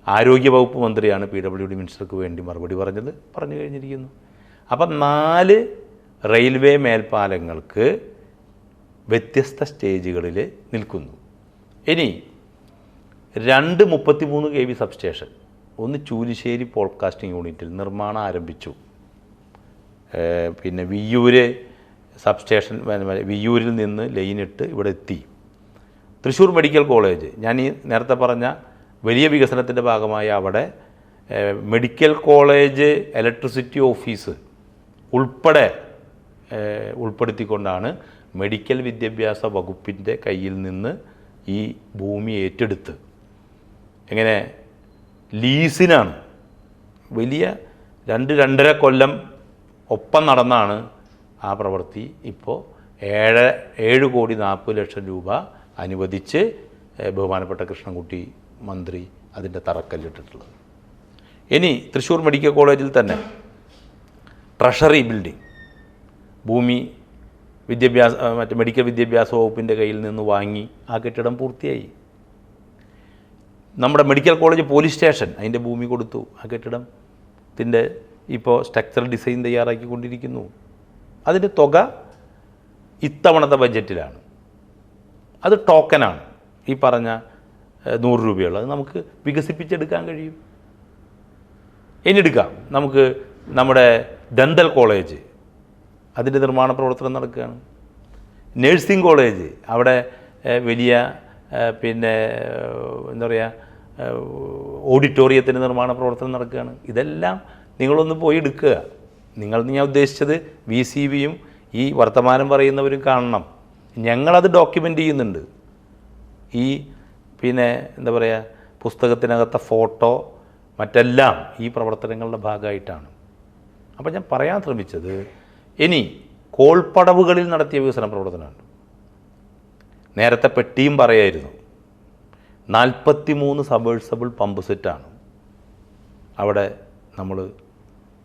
ആരോഗ്യവകുപ്പ് മന്ത്രിയാണ് PWD മിനിസ്റ്റർക്ക് വേണ്ടി മറുപടി പറഞ്ഞു കഴിഞ്ഞിരിക്കുന്നു. അപ്പം 4 റെയിൽവേ മേൽപ്പാലങ്ങൾക്ക് വ്യത്യസ്ത സ്റ്റേജുകളിൽ നിൽക്കുന്നു. ഇനി 2 33 kV സബ്സ്റ്റേഷൻ, ഒന്ന് ചൂലിശ്ശേരി പോഡ്കാസ്റ്റിംഗ് യൂണിറ്റിൽ നിർമ്മാണം ആരംഭിച്ചു. പിന്നെ വിയ്യൂര് സബ്സ്റ്റേഷൻ, വിയ്യൂരിൽ നിന്ന് ലൈനിട്ട് ഇവിടെ എത്തി. തൃശ്ശൂർ മെഡിക്കൽ കോളേജ്, ഞാൻ ഈ നേരത്തെ പറഞ്ഞ വലിയ വികസനത്തിൻ്റെ ഭാഗമായി അവിടെ മെഡിക്കൽ കോളേജ് ഇലക്ട്രിസിറ്റി ഓഫീസ് ഉൾപ്പെടെ ഉൾപ്പെടുത്തിക്കൊണ്ടാണ് മെഡിക്കൽ വിദ്യാഭ്യാസ വകുപ്പിൻ്റെ കയ്യിൽ നിന്ന് ഈ ഭൂമി ഏറ്റെടുത്ത്, എങ്ങനെ ലീസിനാണ്, വലിയ 2-2.5 കൊല്ലം ഒപ്പം നടന്നാണ് ആ പ്രവൃത്തി ഇപ്പോൾ 7,40,00,000 രൂപ അനുവദിച്ച് ബഹുമാനപ്പെട്ട കൃഷ്ണൻകുട്ടി മന്ത്രി അതിൻ്റെ തറക്കല്ലിട്ടിട്ടുള്ളത്. ഇനി തൃശ്ശൂർ മെഡിക്കൽ കോളേജിൽ തന്നെ ട്രഷറി ബിൽഡിംഗ് ഭൂമി മറ്റേ മെഡിക്കൽ വിദ്യാഭ്യാസ വകുപ്പിൻ്റെ കയ്യിൽ നിന്ന് വാങ്ങി ആ കെട്ടിടം പൂർത്തിയായി. നമ്മുടെ മെഡിക്കൽ കോളേജ് പോലീസ് സ്റ്റേഷൻ അതിൻ്റെ ഭൂമി കൊടുത്തു. ആ കെട്ടിടത്തിൻ്റെ ഇപ്പോൾ സ്ട്രക്ചറൽ ഡിസൈൻ തയ്യാറാക്കിക്കൊണ്ടിരിക്കുന്നു. അതിൻ്റെ തുക ഇത്തവണത്തെ ബഡ്ജറ്റിലാണ്. അത് ടോക്കനാണ്. ഈ പറഞ്ഞ 100 രൂപയുള്ളത് നമുക്ക് വികസിപ്പിച്ചെടുക്കാൻ കഴിയും. ഇനി എടുക്കാം, നമുക്ക് നമ്മുടെ ദന്തൽ കോളേജ്, അതിൻ്റെ നിർമ്മാണ പ്രവർത്തനം നടക്കുകയാണ്. നഴ്സിംഗ് കോളേജ്, അവിടെ വലിയ പിന്നെ എന്താ പറയുക, ഓഡിറ്റോറിയത്തിൻ്റെ നിർമ്മാണ പ്രവർത്തനം നടക്കുകയാണ്. ഇതെല്ലാം നിങ്ങളൊന്ന് പോയി എടുക്കുക. ഞാൻ ഉദ്ദേശിച്ചത് VCBയും ഈ വർത്തമാനം പറയുന്നവരും കാണണം. ഞങ്ങളത് ഡോക്യുമെൻ്റ് ചെയ്യുന്നുണ്ട്. ഈ പിന്നെ എന്താ പറയുക, പുസ്തകത്തിനകത്തെ ഫോട്ടോ മറ്റെല്ലാം ഈ പ്രവർത്തനങ്ങളുടെ ഭാഗമായിട്ടാണ്. അപ്പോൾ ഞാൻ പറയാൻ ശ്രമിച്ചത്, ഇനി കോൾപ്പടവുകളിൽ നടത്തിയ വികസന പ്രവർത്തനമുണ്ട്. നേരത്തെ പെട്ടിയും പറയായിരുന്നു. 43 സബേഴ്സബിൾ പമ്പ് സെറ്റാണ് അവിടെ നമ്മൾ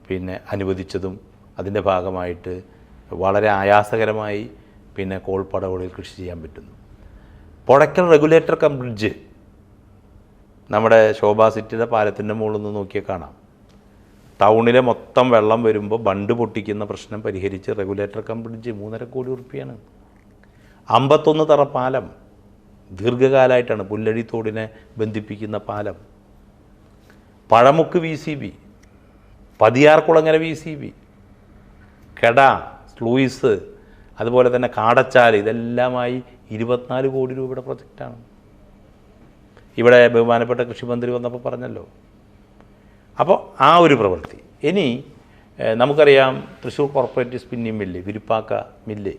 പിന്നെ അനുവദിച്ചതും അതിൻ്റെ ഭാഗമായിട്ട് വളരെ ആയാസകരമായി പിന്നെ കോൾപ്പടവുകളിൽ കൃഷി ചെയ്യാൻ പറ്റുന്നു. പുഴയ്ക്കൽ റെഗുലേറ്റർ കം ബ്രിഡ്ജ്, നമ്മുടെ ശോഭാ സിറ്റിയുടെ പാലത്തിൻ്റെ മുകളിൽ നിന്ന് നോക്കിയാൽ കാണാം. ടൗണിലെ മൊത്തം വെള്ളം വരുമ്പോൾ ബണ്ട് പൊട്ടിക്കുന്ന പ്രശ്നം പരിഹരിച്ച് റെഗുലേറ്റർ കം ബ്രിഡ്ജ് 3.5 കോടി രൂപയാണ്. 51 തറ പാലം, ദീർഘകാലമായിട്ടാണ് പുല്ലഴി തോടിനെ ബന്ധിപ്പിക്കുന്ന പാലം. പഴമുക്ക് VCB, പതിയാർകുളങ്ങര VCB, കെട, സ്ലൂയിസ്, അതുപോലെ തന്നെ കാടച്ചാൽ, ഇതെല്ലാമായി 24 കോടി രൂപയുടെ പ്രൊജക്റ്റാണ്. ഇവിടെ ബഹുമാനപ്പെട്ട കൃഷിമന്ത്രി വന്നപ്പോൾ പറഞ്ഞല്ലോ. അപ്പോൾ ആ ഒരു പ്രവൃത്തി. ഇനി നമുക്കറിയാം, Thrissur corporative spinning mill, Viruppakka mill,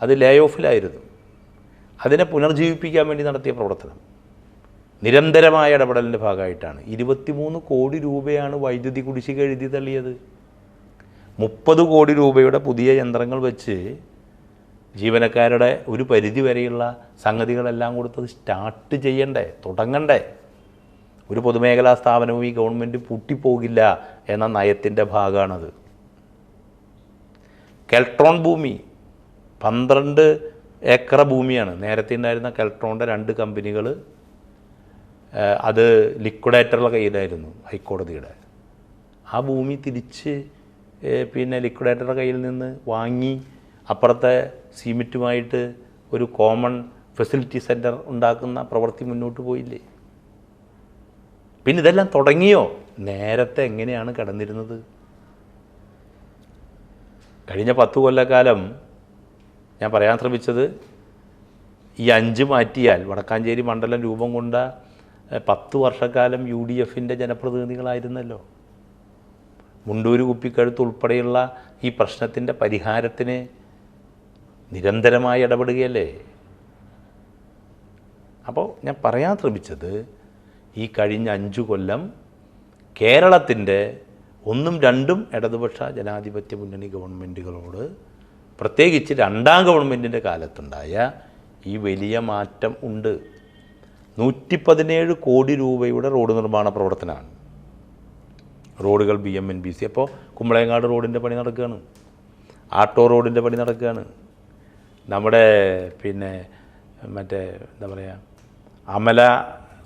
അത് ലേ ഓഫിലായിരുന്നു. അതിനെ പുനർജീവിപ്പിക്കാൻ വേണ്ടി നടത്തിയ പ്രവർത്തനം നിരന്തരമായ ഇടപെടലിൻ്റെ ഭാഗമായിട്ടാണ്. 23 കോടി രൂപയാണ് വൈദ്യുതി കുടിശ്ശിക എഴുതി തള്ളിയത്. 30 കോടി രൂപയുടെ പുതിയ യന്ത്രങ്ങൾ വെച്ച് ജീവനക്കാരുടെ ഒരു പരിധി വരെയുള്ള സംഗതികളെല്ലാം കൊടുത്തത് സ്റ്റാർട്ട് ചെയ്യണ്ടേ, തുടങ്ങണ്ടേ. ഒരു പൊതുമേഖലാ സ്ഥാപനവും ഈ ഗവൺമെൻറ് പൂട്ടിപ്പോകില്ല എന്ന നയത്തിൻ്റെ ഭാഗമാണത്. കെൽട്രോൺ ഭൂമി 12 ഏക്കർ ഭൂമിയാണ്. നേരത്തെ ഉണ്ടായിരുന്ന കെൽട്രോണിൻ്റെ 2 കമ്പനികൾ അത് ലിക്വിഡേറ്ററുടെ കയ്യിലായിരുന്നു, ഹൈക്കോടതിയുടെ. ആ ഭൂമി തിരിച്ച് പിന്നെ ലിക്വിഡേറ്ററുടെ കയ്യിൽ നിന്ന് വാങ്ങി അപ്പുറത്തെ സിമിറ്റുമായിട്ട് ഒരു കോമൺ ഫെസിലിറ്റി സെൻറ്റർ ഉണ്ടാക്കുന്ന പ്രവൃത്തി മുന്നോട്ട് പോയില്ലേ? പിന്നെ ഇതെല്ലാം തുടങ്ങിയോ? നേരത്തെ എങ്ങനെയാണ് കടന്നിരുന്നത്? കഴിഞ്ഞ 10 കൊല്ലക്കാലം ഞാൻ പറയാൻ ശ്രമിച്ചത്, ഈ 5 മാറ്റിയാൽ വടക്കാഞ്ചേരി മണ്ഡലം രൂപം കൊണ്ട 10 വർഷക്കാലം UDFൻ്റെ ജനപ്രതിനിധികളായിരുന്നല്ലോ. മുണ്ടൂര് കുപ്പിക്കഴുത്ത് ഉൾപ്പെടെയുള്ള ഈ പ്രശ്നത്തിൻ്റെ പരിഹാരത്തിന് നിരന്തരമായി ഇടപെടുകയല്ലേ? അപ്പോൾ ഞാൻ പറയാൻ ശ്രമിച്ചത്, ഈ കഴിഞ്ഞ 5 കൊല്ലം കേരളത്തിൻ്റെ 1ഉം 2ഉം ഇടതുപക്ഷ ജനാധിപത്യ മുന്നണി ഗവൺമെൻറ്റുകളോട്, പ്രത്യേകിച്ച് 2ാം ഗവൺമെൻറ്റിൻ്റെ കാലത്തുണ്ടായ ഈ വലിയ മാറ്റം ഉണ്ട്. 117 കോടി രൂപയുടെ റോഡ് നിർമ്മാണ പ്രവർത്തനമാണ്. റോഡുകൾ BMNBC. അപ്പോൾ കുമ്പളേങ്ങാട് റോഡിൻ്റെ പണി നടക്കുകയാണ്, ആട്ടോ റോഡിൻ്റെ പണി നടക്കുകയാണ്, നമ്മുടെ പിന്നെ മറ്റേ എന്താ പറയുക, അമല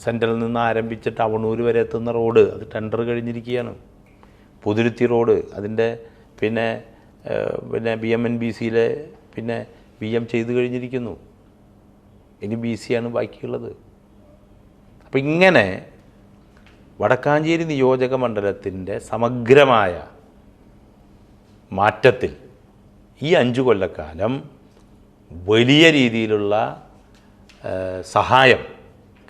സെൻറ്ററിൽ നിന്ന് ആരംഭിച്ചിട്ട് അവണൂർ വരെ എത്തുന്ന റോഡ്, അത് ടെൻഡർ കഴിഞ്ഞിരിക്കുകയാണ്. പുതുരുത്തി റോഡ്, അതിൻ്റെ പിന്നെ BMNBCയിലെ പിന്നെ BM ചെയ്ത് കഴിഞ്ഞിരിക്കുന്നു. ഇനി BC ആണ് ബാക്കിയുള്ളത്. അപ്പം ഇങ്ങനെ വടക്കാഞ്ചേരി നിയോജക മണ്ഡലത്തിൻ്റെ സമഗ്രമായ മാറ്റത്തിൽ ഈ 5 കൊല്ലക്കാലം വലിയ രീതിയിലുള്ള സഹായം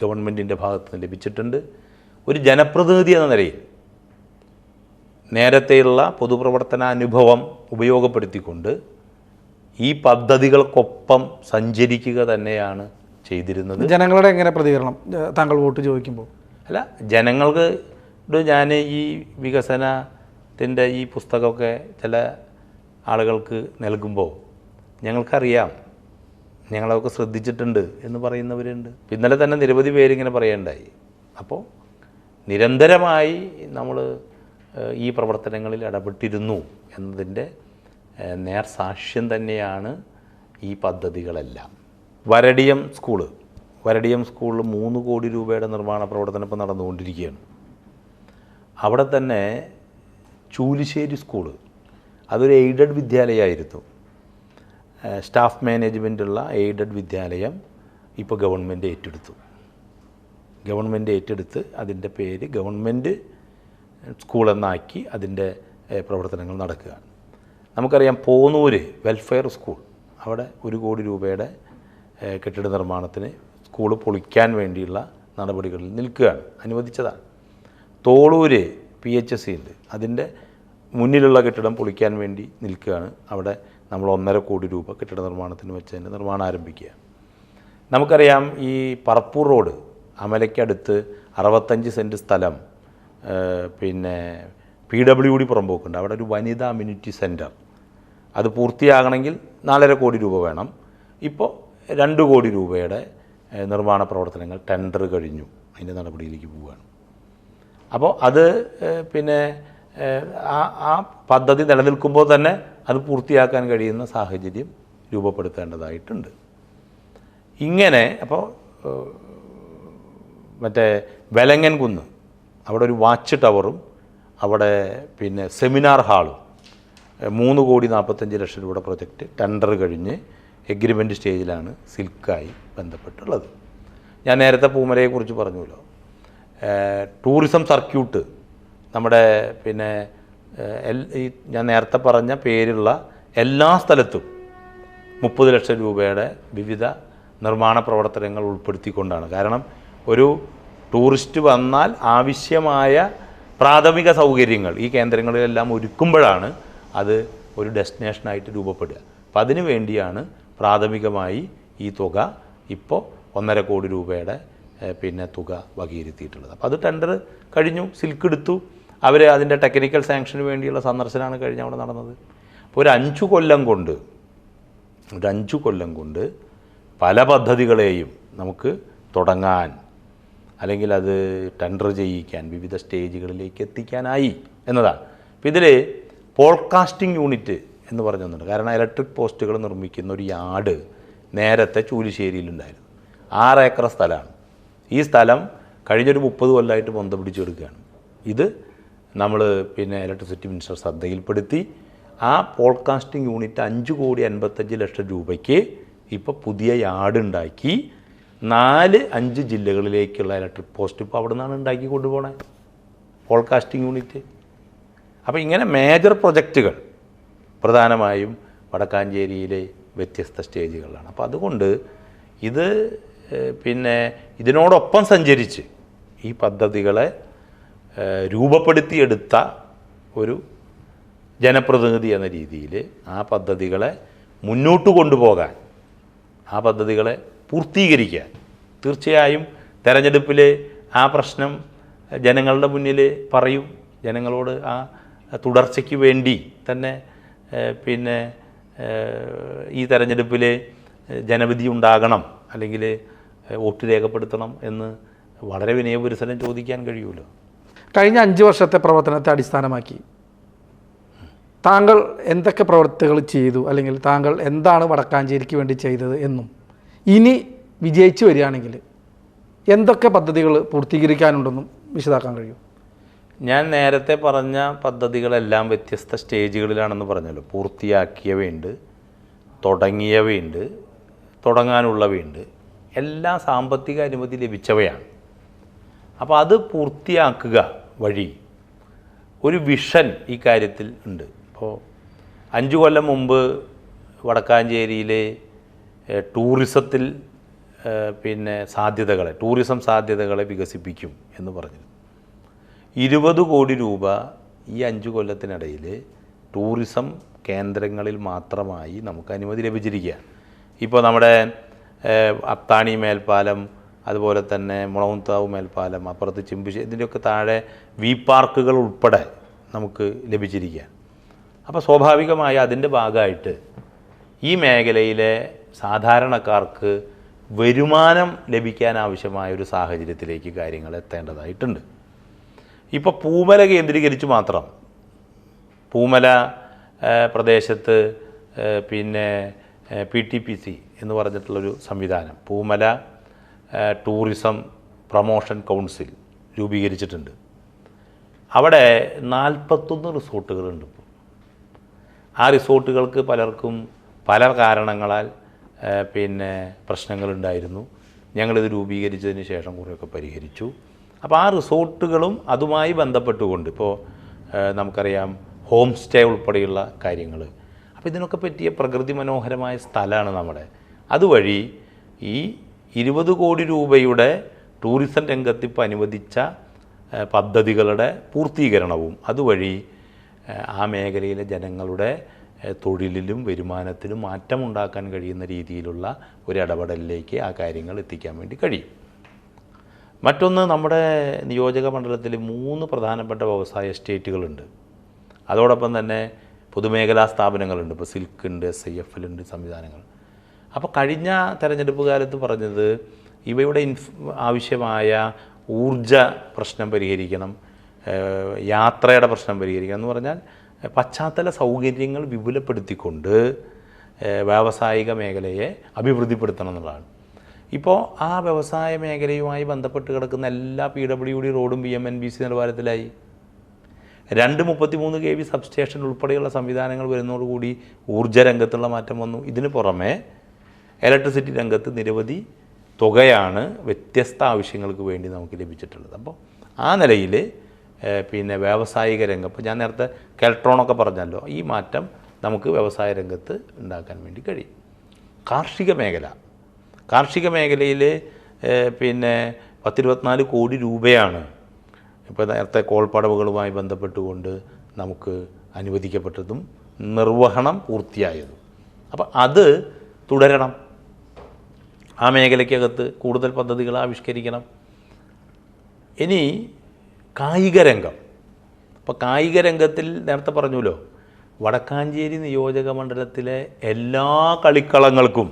ഗവൺമെൻറ്റിൻ്റെ ഭാഗത്ത് നിന്ന് ലഭിച്ചിട്ടുണ്ട്. ഒരു ജനപ്രതിനിധി എന്ന നിലയിൽ നേരത്തെയുള്ള പൊതുപ്രവർത്തന അനുഭവം ഉപയോഗപ്പെടുത്തിക്കൊണ്ട് ഈ പദ്ധതികൾക്കൊപ്പം സഞ്ചരിക്കുക തന്നെയാണ് ചെയ്തിരുന്നത്. ജനങ്ങളുടെ എങ്ങനെ പ്രതികരണം താങ്കൾ വോട്ട് ചോദിക്കുമ്പോൾ? അല്ല, ജനങ്ങൾക്ക് ഞാൻ ഈ വികസനത്തിൻ്റെ ഈ പുസ്തകമൊക്കെ ചില ആളുകൾക്ക് നൽകുമ്പോൾ ഞങ്ങൾക്കറിയാം, ഞങ്ങളൊക്കെ ശ്രദ്ധിച്ചിട്ടുണ്ട് എന്ന് പറയുന്നവരുണ്ട്. ഇന്നലെ തന്നെ നിരവധി പേരിങ്ങനെ പറയേണ്ടായി. അപ്പോൾ നിരന്തരമായി നമ്മൾ ഈ പ്രവർത്തനങ്ങളിൽ ഇടപെട്ടിരുന്നു എന്നതിൻ്റെ നേർസാക്ഷ്യം തന്നെയാണ് ഈ പദ്ധതികളെല്ലാം. വരടിയം സ്കൂളിൽ 3 കോടി രൂപയുടെ നിർമ്മാണ പ്രവർത്തനം ഇപ്പോൾ നടന്നുകൊണ്ടിരിക്കുകയാണ്. അവിടെ തന്നെ ചൂലിശ്ശേരി സ്കൂള്, അതൊരു എയ്ഡഡ് വിദ്യാലയമായിരുന്നു. സ്റ്റാഫ് മാനേജ്മെൻറ്റുള്ള എയ്ഡഡ് വിദ്യാലയം ഇപ്പോൾ ഗവൺമെൻറ് ഏറ്റെടുത്ത് അതിൻ്റെ പേര് ഗവൺമെൻറ് സ്കൂളെന്നാക്കി അതിൻ്റെ പ്രവർത്തനങ്ങൾ നടക്കുകയാണ്. നമുക്കറിയാം, പോന്നൂര് വെൽഫെയർ സ്കൂൾ, അവിടെ 1 കോടി രൂപയുടെ കെട്ടിട നിർമ്മാണത്തിന് സ്കൂൾ പൊളിക്കാൻ വേണ്ടിയുള്ള നടപടികളിൽ നിൽക്കുകയാണ്, അനുവദിച്ചതാണ്. തോളൂര് PHSC ഉണ്ട്, അതിൻ്റെ മുന്നിലുള്ള കെട്ടിടം പൊളിക്കാൻ വേണ്ടി നിൽക്കുകയാണ്. അവിടെ നമ്മൾ 1.5 കോടി രൂപ കെട്ടിട നിർമ്മാണത്തിന് വെച്ചതിൻ്റെ നിർമ്മാണം ആരംഭിക്കുക. നമുക്കറിയാം, ഈ പറപ്പൂർ റോഡ് അമലയ്ക്കടുത്ത് 65 സെൻറ്റ് സ്ഥലം പിന്നെ PWD പുറമ്പോക്കുണ്ട്. അവിടെ ഒരു വനിതാ അമ്യൂണിറ്റി സെൻറ്റർ, അത് പൂർത്തിയാകണമെങ്കിൽ 4.5 കോടി രൂപ വേണം. ഇപ്പോൾ 2 കോടി രൂപയുടെ നിർമ്മാണ പ്രവർത്തനങ്ങൾ ടെൻഡർ കഴിഞ്ഞു, അതിൻ്റെ നടപടിയിലേക്ക് പോവുകയാണ്. അപ്പോൾ അത് പിന്നെ ആ പദ്ധതി നിലനിൽക്കുമ്പോൾ തന്നെ അത് പൂർത്തിയാക്കാൻ കഴിയുന്ന സാഹചര്യം രൂപപ്പെടുത്തേണ്ടതായിട്ടുണ്ട്. ഇങ്ങനെ അപ്പോൾ മറ്റേ വെലങ്ങൻ കുന്ന്, അവിടെ ഒരു വാച്ച് ടവറും അവിടെ പിന്നെ സെമിനാർ ഹാളും 3,45,00,000 രൂപയുടെ പ്രൊജക്റ്റ് ടെൻഡർ കഴിഞ്ഞ് എഗ്രിമെൻ്റ് സ്റ്റേജിലാണ് സിൽക്കായി ബന്ധപ്പെട്ടുള്ളത്. ഞാൻ നേരത്തെ പൂമലയെക്കുറിച്ച് പറഞ്ഞുവല്ലോ. ടൂറിസം സർക്യൂട്ട് നമ്മുടെ പിന്നെ ഈ ഞാൻ നേരത്തെ പറഞ്ഞ പേരുള്ള എല്ലാ സ്ഥലത്തും 30 ലക്ഷം രൂപയുടെ വിവിധ നിർമ്മാണ പ്രവർത്തനങ്ങൾ ഉൾപ്പെടുത്തിക്കൊണ്ടാണ്. കാരണം ഒരു ടൂറിസ്റ്റ് വന്നാൽ ആവശ്യമായ പ്രാഥമിക സൗകര്യങ്ങൾ ഈ കേന്ദ്രങ്ങളിലെല്ലാം ഒരുക്കുമ്പോഴാണ് അത് ഒരു ഡെസ്റ്റിനേഷനായിട്ട് രൂപപ്പെടുക. അപ്പം അതിനു വേണ്ടിയാണ് പ്രാഥമികമായി ഈ തുക ഇപ്പോൾ 1.5 കോടി രൂപയുടെ പിന്നെ തുക വകയിരുത്തിയിട്ടുള്ളത്. അപ്പോൾ അത് ടെൻഡർ കഴിഞ്ഞു, സിൽക്ക് എടുത്തു. അവർ അതിൻ്റെ ടെക്നിക്കൽ സാങ്ഷന് വേണ്ടിയുള്ള സന്ദർശനമാണ് കഴിഞ്ഞ് അവിടെ നടന്നത്. അപ്പോൾ ഒരു 5 കൊല്ലം കൊണ്ട് പല പദ്ധതികളെയും നമുക്ക് തുടങ്ങാൻ, അല്ലെങ്കിൽ അത് ടെൻഡർ ചെയ്യിക്കാൻ, വിവിധ സ്റ്റേജുകളിലേക്ക് എത്തിക്കാനായി എന്നതാണ്. അപ്പോൾ ഇതിൽ പോഡ്കാസ്റ്റിംഗ് യൂണിറ്റ് എന്ന് പറഞ്ഞൊന്നുണ്ട്. കാരണം ഇലക്ട്രിക് പോസ്റ്റുകൾ നിർമ്മിക്കുന്ന ഒരു യാർഡ് നേരത്തെ ചൂലിശ്ശേരിയിലുണ്ടായിരുന്നു. 6 ഏക്കർ സ്ഥലമാണ്. ഈ സ്ഥലം കഴിഞ്ഞൊരു 30 കൊല്ലമായിട്ട് പൊന്ത പിടിച്ചെടുക്കുകയാണ്. ഇത് നമ്മൾ പിന്നെ ഇലക്ട്രിസിറ്റി മിനിസ്റ്റർ ശ്രദ്ധയിൽപ്പെടുത്തി. ആ പോഡ്കാസ്റ്റിംഗ് യൂണിറ്റ് 5,55,00,000 രൂപയ്ക്ക് ഇപ്പോൾ പുതിയ യാർഡ് ഉണ്ടാക്കി 4-5 ജില്ലകളിലേക്കുള്ള ഇലക്ട്രിക് പോസ്റ്റ് ഇപ്പോൾ അവിടെ നിന്നാണ് ഉണ്ടാക്കി കൊണ്ടുപോകണേ പോഡ്കാസ്റ്റിംഗ് യൂണിറ്റ്. അപ്പോൾ ഇങ്ങനെ മേജർ പ്രൊജക്റ്റുകൾ പ്രധാനമായും വടക്കാഞ്ചേരിയിലെ വ്യത്യസ്ത സ്റ്റേജുകളിലാണ്. അപ്പോൾ അതുകൊണ്ട് ഇത് പിന്നെ ഇതിനോടൊപ്പം സഞ്ചരിച്ച് ഈ പദ്ധതികളെ രൂപപ്പെടുത്തിയെടുത്ത ഒരു ജനപ്രതിനിധി എന്ന രീതിയിൽ ആ പദ്ധതികളെ മുന്നോട്ട് കൊണ്ടുപോകാൻ, ആ പദ്ധതികളെ പൂർത്തീകരിക്കാൻ തീർച്ചയായും തെരഞ്ഞെടുപ്പിൽ ആ പ്രശ്നം ജനങ്ങളുടെ മുന്നിൽ പറയും. ജനങ്ങളോട് ആ തുടർച്ചയ്ക്ക് വേണ്ടി തന്നെ പിന്നെ ഈ തെരഞ്ഞെടുപ്പിൽ ജനവിധി ഉണ്ടാകണം, അല്ലെങ്കിൽ വോട്ട് രേഖപ്പെടുത്തണം എന്ന് വളരെ വിനയപുരസരം ചോദിക്കാൻ കഴിയുമല്ലോ. കഴിഞ്ഞ 5 വർഷത്തെ പ്രവർത്തനത്തെ അടിസ്ഥാനമാക്കി താങ്കൾ എന്തൊക്കെ പ്രവൃത്തികൾ ചെയ്തു, അല്ലെങ്കിൽ താങ്കൾ എന്താണ് വടക്കാഞ്ചേരിക്ക് വേണ്ടി ചെയ്തത് എന്നും, ഇനി വിജയിച്ചു വരികയാണെങ്കിൽ എന്തൊക്കെ പദ്ധതികൾ പൂർത്തീകരിക്കാനുണ്ടെന്നും വിശദമാക്കാൻ കഴിയും? ഞാൻ നേരത്തെ പറഞ്ഞ പദ്ധതികളെല്ലാം വ്യത്യസ്ത സ്റ്റേജുകളിലാണെന്ന് പറഞ്ഞല്ലോ. പൂർത്തിയാക്കിയവയുണ്ട്, തുടങ്ങിയവയുണ്ട്, തുടങ്ങാനുള്ളവയുണ്ട്, എല്ലാം സാമ്പത്തിക അനുമതി ലഭിച്ചവയാണ്. അപ്പോൾ അത് പൂർത്തിയാക്കുക വഴി ഒരു വിഷൻ ഈ കാര്യത്തിൽ ഉണ്ട്. ഇപ്പോൾ 5 കൊല്ലം മുമ്പ് വടക്കാഞ്ചേരിയിലെ ടൂറിസത്തിൽ പിന്നെ ടൂറിസം സാധ്യതകളെ വികസിപ്പിക്കും എന്ന് പറഞ്ഞു. 20 കോടി രൂപ ഈ 5 കൊല്ലത്തിനിടയിൽ ടൂറിസം കേന്ദ്രങ്ങളിൽ മാത്രമായി നമുക്ക് അനുമതി ലഭിച്ചിരിക്കുക. ഇപ്പോൾ നമ്മുടെ അത്താണി മേൽപ്പാലം, അതുപോലെ തന്നെ മുളവുംതാവ് മേൽപ്പാലം, അപ്പുറത്ത് ചെമ്പുശ്ശേരി, ഇതിൻ്റെയൊക്കെ താഴെ വി പാർക്കുകൾ ഉൾപ്പെടെ നമുക്ക് ലഭിച്ചിരിക്കുക. അപ്പോൾ സ്വാഭാവികമായി അതിൻ്റെ ഭാഗമായിട്ട് ഈ മേഖലയിലെ സാധാരണക്കാർക്ക് വരുമാനം ലഭിക്കാൻ ആവശ്യമായ ഒരു സാഹചര്യത്തിലേക്ക് കാര്യങ്ങൾ എത്തേണ്ടതായിട്ടുണ്ട്. ഇപ്പോൾ പൂമല കേന്ദ്രീകരിച്ച് മാത്രം, പൂമല പ്രദേശത്ത് പിന്നെ PTPC എന്ന് പറഞ്ഞിട്ടുള്ളൊരു സംവിധാനം, പൂമല ടൂറിസം പ്രൊമോഷൻ കൗൺസിൽ രൂപീകരിച്ചിട്ടുണ്ട്. അവിടെ 41 റിസോർട്ടുകളുണ്ട്. ഇപ്പോൾ ആ റിസോർട്ടുകൾക്ക് പലർക്കും പല കാരണങ്ങളാൽ പിന്നെ പ്രശ്നങ്ങളുണ്ടായിരുന്നു. ഞങ്ങളിത് രൂപീകരിച്ചതിന് ശേഷം കുറേയൊക്കെ പരിഹരിച്ചു. അപ്പോൾ ആ റിസോർട്ടുകളും അതുമായി ബന്ധപ്പെട്ടുകൊണ്ട് ഇപ്പോൾ നമുക്കറിയാം ഹോം സ്റ്റേ ഉൾപ്പെടെയുള്ള കാര്യങ്ങൾ. അപ്പോൾ ഇതിനൊക്കെ പറ്റിയ പ്രകൃതി മനോഹരമായ സ്ഥലമാണ് നമ്മുടെ. അതുവഴി ഈ 20 കോടി രൂപയുടെ ടൂറിസം രംഗത്ത് ഇപ്പോൾ അനുവദിച്ച പദ്ധതികളുടെ പൂർത്തീകരണവും അതുവഴി ആ മേഖലയിലെ ജനങ്ങളുടെ തൊഴിലിലും വരുമാനത്തിലും മാറ്റമുണ്ടാക്കാൻ കഴിയുന്ന രീതിയിലുള്ള ഒരു ഇടപെടലിലേക്ക് ആ കാര്യങ്ങൾ എത്തിക്കാൻ വേണ്ടി കഴിയും. മറ്റൊന്ന്, നമ്മുടെ നിയോജക മണ്ഡലത്തിൽ 3 പ്രധാനപ്പെട്ട വ്യവസായ എസ്റ്റേറ്റുകളുണ്ട്. അതോടൊപ്പം തന്നെ പൊതുമേഖലാ സ്ഥാപനങ്ങളുണ്ട്. ഇപ്പോൾ സിൽക്ക് ഉണ്ട്, SIFL ഉണ്ട്, സംവിധാനങ്ങൾ. അപ്പോൾ കഴിഞ്ഞ തെരഞ്ഞെടുപ്പ് കാലത്ത് പറഞ്ഞത് ഇവയുടെ ആവശ്യമായ ഊർജ പ്രശ്നം പരിഹരിക്കണം, യാത്രയുടെ പ്രശ്നം പരിഹരിക്കണം എന്ന് പറഞ്ഞാൽ പശ്ചാത്തല സൗകര്യങ്ങൾ വിപുലപ്പെടുത്തിക്കൊണ്ട് വ്യാവസായിക മേഖലയെ അഭിവൃദ്ധിപ്പെടുത്തണം എന്നുള്ളതാണ്. ഇപ്പോൾ ആ വ്യവസായ മേഖലയുമായി ബന്ധപ്പെട്ട് കിടക്കുന്ന എല്ലാ PWD റോഡും BMNBC നിലവാരത്തിലായി. 233 kV സബ്സ്റ്റേഷൻ ഉൾപ്പെടെയുള്ള സംവിധാനങ്ങൾ വരുന്നതോടുകൂടി ഊർജ്ജ രംഗത്തുള്ള മാറ്റം വന്നു. ഇതിന് പുറമെ ഇലക്ട്രിസിറ്റി രംഗത്ത് നിരവധി തുകയാണ് വ്യത്യസ്ത ആവശ്യങ്ങൾക്ക് വേണ്ടി നമുക്ക് ലഭിച്ചിട്ടുള്ളത്. അപ്പോൾ ആ നിലയിൽ പിന്നെ വ്യാവസായിക രംഗം, ഇപ്പോൾ ഞാൻ നേരത്തെ കെൽട്രോണൊക്കെ പറഞ്ഞല്ലോ, ഈ മാറ്റം നമുക്ക് വ്യവസായ രംഗത്ത് ഉണ്ടാക്കാൻ വേണ്ടി കഴിയും. കാർഷിക മേഖലയിൽ പിന്നെ 10-24 കോടി രൂപയാണ് ഇപ്പോൾ നേരത്തെ കോൾപ്പടവുകളുമായി ബന്ധപ്പെട്ടുകൊണ്ട് നമുക്ക് അനുവദിക്കപ്പെട്ടതും നിർവഹണം പൂർത്തിയായതും. അപ്പോൾ അത് തുടരണം. ആ മേഖലയ്ക്കകത്ത് കൂടുതൽ പദ്ധതികൾ ആവിഷ്കരിക്കണം. ഇനി കായിക രംഗം. അപ്പോൾ കായിക രംഗത്തിൽ നേരത്തെ പറഞ്ഞല്ലോ, വടക്കാഞ്ചേരി നിയോജക മണ്ഡലത്തിലെ എല്ലാ കളിക്കളങ്ങൾക്കും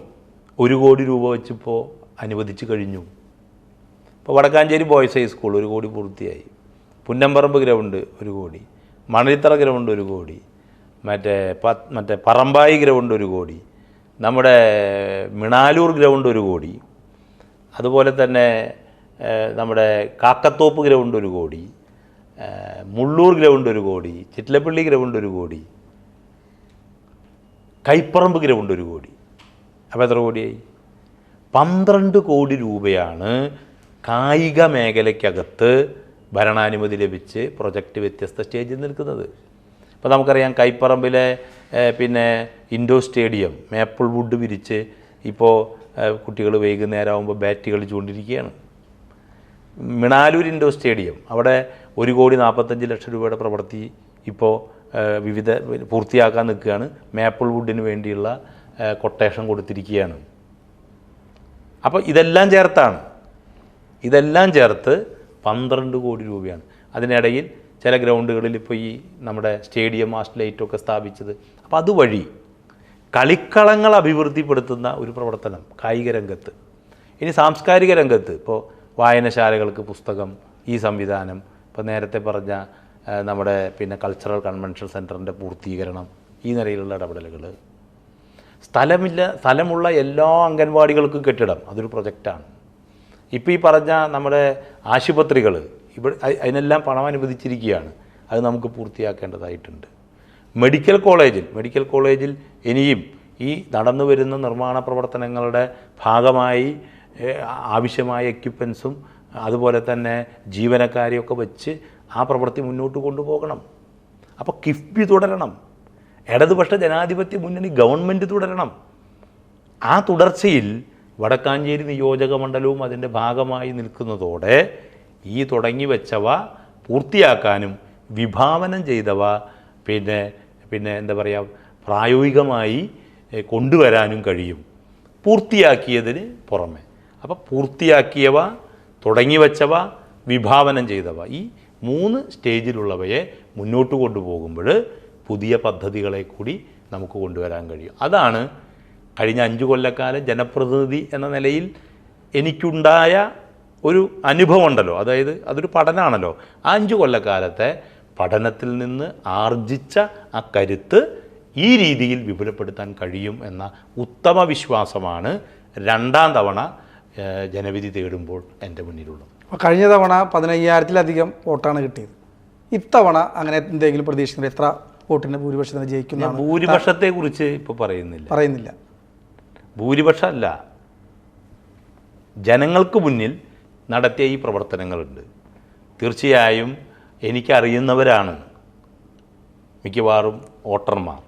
1 കോടി രൂപ വെച്ചിപ്പോൾ അനുവദിച്ച് കഴിഞ്ഞു. ഇപ്പോൾ വടക്കാഞ്ചേരി ബോയ്സ് ഹൈസ്കൂൾ 1 കോടി പൂർത്തിയായി, പുന്നമ്പറമ്പ് ഗ്രൗണ്ട് 1 കോടി, മണലിത്തറ ഗ്രൗണ്ട് 1 കോടി, മറ്റേ പറമ്പായി ഗ്രൗണ്ട് 1 കോടി, നമ്മുടെ മിണാലൂർ ഗ്രൗണ്ട് 1 കോടി, അതുപോലെ തന്നെ നമ്മുടെ കാക്കത്തോപ്പ് ഗ്രൗണ്ട് 1 കോടി, മുള്ളൂർ ഗ്രൗണ്ട് 1 കോടി, ചിറ്റിലപ്പള്ളി ഗ്രൗണ്ട് 1 കോടി, കൈപ്പറമ്പ് ഗ്രൗണ്ട് 1 കോടി. അപ്പോൾ എത്ര കോടിയായി? 12 കോടി രൂപയാണ് കായിക മേഖലയ്ക്കകത്ത് ഭരണാനുമതി ലഭിച്ച് പ്രൊജക്റ്റ് വ്യത്യസ്ത സ്റ്റേജിൽ നിൽക്കുന്നത്. ഇപ്പോൾ നമുക്കറിയാം കൈപ്പറമ്പിലെ പിന്നെ ഇൻഡോർ സ്റ്റേഡിയം മേപ്പിൾ വുഡ് വിരിച്ച് ഇപ്പോൾ കുട്ടികൾ വൈകുന്നേരം ആകുമ്പോൾ ബാറ്റ് കളിച്ചുകൊണ്ടിരിക്കുകയാണ്. മിണാലൂർ ഇൻഡോർ സ്റ്റേഡിയം അവിടെ 1,45,00,000 രൂപയുടെ പ്രവൃത്തി ഇപ്പോൾ വിവിധ പൂർത്തിയാക്കാൻ നിൽക്കുകയാണ്. മേപ്പിൾ വുഡിന് വേണ്ടിയുള്ള കൊട്ടേഷൻ കൊടുത്തിരിക്കുകയാണ്. അപ്പോൾ ഇതെല്ലാം ചേർത്ത് 12 കോടി രൂപയാണ്. അതിനിടയിൽ ചില ഗ്രൗണ്ടുകളിൽ ഇപ്പോൾ ഈ നമ്മുടെ സ്റ്റേഡിയം മാസ്റ്റ് ലൈറ്റൊക്കെ സ്ഥാപിച്ചത്. അപ്പോൾ അതുവഴി കളിക്കളങ്ങൾ അഭിവൃദ്ധിപ്പെടുത്തുന്ന ഒരു പ്രവർത്തനം കായിക രംഗത്ത്. ഇനി സാംസ്കാരിക രംഗത്ത് ഇപ്പോൾ വായനശാലകൾക്ക് പുസ്തകം, ഈ സംവിധാനം, ഇപ്പോൾ നേരത്തെ പറഞ്ഞ നമ്മുടെ പിന്നെ കൾച്ചറൽ കൺവെൻഷൻ സെൻറ്ററിൻ്റെ പൂർത്തീകരണം, ഈ നിലയിലുള്ള ഇടപെടലുകൾ. സ്ഥലമുള്ള എല്ലാ അംഗൻവാടികൾക്കും കെട്ടിടം, അതൊരു പ്രൊജക്റ്റാണ്. ഇപ്പോൾ ഈ പറഞ്ഞ നമ്മുടെ ആശുപത്രികൾ ഇവിടെ അതിനെല്ലാം പണം അനുവദിച്ചിരിക്കുകയാണ്. അത് നമുക്ക് പൂർത്തിയാക്കേണ്ടതായിട്ടുണ്ട്. മെഡിക്കൽ കോളേജിൽ ഇനിയും ഈ നടന്നു വരുന്ന നിർമ്മാണ പ്രവർത്തനങ്ങളുടെ ഭാഗമായി ആവശ്യമായ എക്യുപ്മെൻസും അതുപോലെ തന്നെ ജീവനക്കാരെയൊക്കെ വെച്ച് ആ പ്രവൃത്തി മുന്നോട്ട് കൊണ്ടുപോകണം. അപ്പോൾ കിഫ്ബി തുടരണം, ഇടതുപക്ഷ ജനാധിപത്യ മുന്നണി ഗവൺമെൻറ് തുടരണം. ആ തുടർച്ചയിൽ വടക്കാഞ്ചേരി നിയോജക മണ്ഡലവും അതിൻ്റെ ഭാഗമായി നിൽക്കുന്നതോടെ ഈ തുടങ്ങി വെച്ചവ പൂർത്തിയാക്കാനും വിഭാവനം ചെയ്തവ പിന്നെ എന്താ പറയുക പ്രായോഗികമായി കൊണ്ടുവരാനും കഴിയും, പൂർത്തിയാക്കിയതിന് പുറമെ. അപ്പോൾ പൂർത്തിയാക്കിയവ, തുടങ്ങി വെച്ചവ, വിഭാവനം ചെയ്തവ, ഈ 3 സ്റ്റേജിലുള്ളവയെ മുന്നോട്ട് കൊണ്ടുപോകുമ്പോൾ പുതിയ പദ്ധതികളെ കൂടി നമുക്ക് കൊണ്ടുവരാൻ കഴിയും. അതാണ് കഴിഞ്ഞ 5 കൊല്ലക്കാലം ജനപ്രതിനിധി എന്ന നിലയിൽ എനിക്കുണ്ടായ ഒരു അനുഭവമുണ്ടല്ലോ. അതായത് അതൊരു പഠനമാണല്ലോ. ആ 5 കൊല്ലക്കാലത്തെ പഠനത്തിൽ നിന്ന് ആർജിച്ച ആ കരുത്ത് ഈ രീതിയിൽ വിപുലപ്പെടുത്താൻ കഴിയും എന്ന ഉത്തമ വിശ്വാസമാണ് 2ാം തവണ ജനവിധി തേടുമ്പോൾ എൻ്റെ മുന്നിലുള്ളത്. അപ്പോൾ കഴിഞ്ഞ തവണ 15,000-ത്തിലധികം വോട്ടാണ് കിട്ടിയത്. ഇത്തവണ അങ്ങനെ എന്തെങ്കിലും പ്രതീക്ഷിക്കുന്നത്? എത്ര വോട്ടിന് ഭൂരിപക്ഷത്തിന് ജയിക്കുന്ന? ഭൂരിപക്ഷത്തെക്കുറിച്ച് ഇപ്പോൾ പറയുന്നില്ല. ഭൂരിപക്ഷമല്ല, ജനങ്ങൾക്ക് മുന്നിൽ നടത്തിയ ഈ പ്രവർത്തനങ്ങളുണ്ട്. തീർച്ചയായും എനിക്കറിയുന്നവരാണ് മിക്കവാറും വോട്ടർമാർ,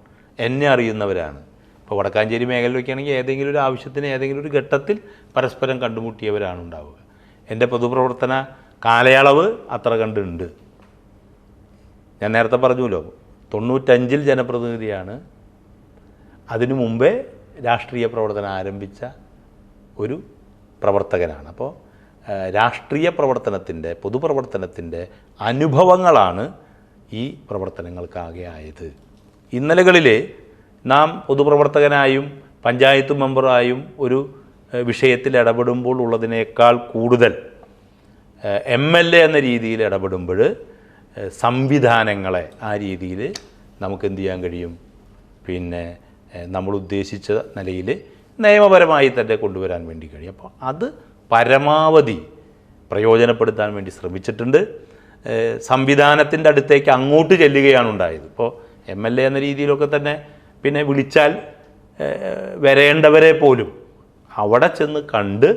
എന്നെ അറിയുന്നവരാണ്. ഇപ്പോൾ വടക്കാഞ്ചേരി മേഖലയിലൊക്കെ ആണെങ്കിൽ ഏതെങ്കിലും ഒരു ആവശ്യത്തിന് ഏതെങ്കിലും ഒരു ഘട്ടത്തിൽ പരസ്പരം കണ്ടുമുട്ടിയവരാണ് ഉണ്ടാവുക. എൻ്റെ പൊതുപ്രവർത്തന കാലയളവ് അത്ര കണ്ടുണ്ട്. ഞാൻ നേരത്തെ പറഞ്ഞുല്ലോ, 95-ൽ ജനപ്രതിനിധിയാണ്. അതിനു മുമ്പേ രാഷ്ട്രീയ പ്രവർത്തനം ആരംഭിച്ച ഒരു പ്രവർത്തകനാണ്. അപ്പോൾ രാഷ്ട്രീയ പ്രവർത്തനത്തിൻ്റെ, പൊതുപ്രവർത്തനത്തിൻ്റെ അനുഭവങ്ങളാണ് ഈ പ്രവർത്തനങ്ങൾക്കാകെ ആയത്. ഇന്നലകളിൽ നാം പൊതുപ്രവർത്തകനായും പഞ്ചായത്ത് മെമ്പറായും ഒരു വിഷയത്തിൽ ഇടപെടുമ്പോൾ ഉള്ളതിനേക്കാൾ കൂടുതൽ MLA എന്ന രീതിയിൽ ഇടപെടുമ്പോൾ സംവിധാനങ്ങളെ ആ രീതിയിൽ നമുക്ക് എന്ത് ചെയ്യാൻ കഴിയും? പിന്നെ നമ്മൾ ഉദ്ദേശിച്ച നിലയിൽ നിയമപരമായി തന്നെ കൊണ്ടുവരാൻ വേണ്ടി കഴിയും. അപ്പോൾ അത് പരമാവധി പ്രയോജനപ്പെടുത്താൻ വേണ്ടി ശ്രമിച്ചിട്ടുണ്ട്. സംവിധാനത്തിൻ്റെ അടുത്തേക്ക് അങ്ങോട്ട് ചെല്ലുകയാണ് ഉണ്ടായത്. ഇപ്പോൾ MLA എന്ന രീതിയിലൊക്കെ തന്നെ പിന്നെ വിളിച്ചാൽ വരേണ്ടവരെ പോലും അവിടെ ചെന്ന് കണ്ട്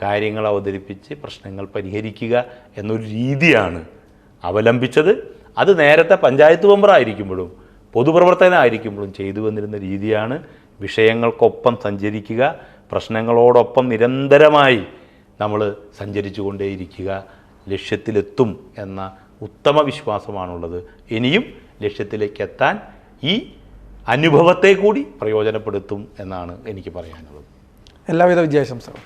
കാര്യങ്ങൾ അവതരിപ്പിച്ച് പ്രശ്നങ്ങൾ പരിഹരിക്കുക എന്നൊരു രീതിയാണ് അവലംബിച്ചത്. അത് നേരത്തെ പഞ്ചായത്ത് മെമ്പറായിരിക്കുമ്പോഴും പൊതുപ്രവർത്തകനായിരിക്കുമ്പോഴും ചെയ്തു വന്നിരുന്ന രീതിയാണ്. വിഷയങ്ങൾക്കൊപ്പം സഞ്ചരിക്കുക, പ്രശ്നങ്ങളോടൊപ്പം നിരന്തരമായി നമ്മൾ സഞ്ചരിച്ചു കൊണ്ടേയിരിക്കുക, ലക്ഷ്യത്തിലെത്തും എന്ന ഉത്തമ വിശ്വാസമാണുള്ളത്. ഇനിയും ലക്ഷ്യത്തിലേക്ക് എത്താൻ ഈ അനുഭവത്തെ കൂടി പ്രയോജനപ്പെടുത്തും എന്നാണ് എനിക്ക് പറയാനുള്ളത്. എല്ലാവിധ വിജയാശംസകളും.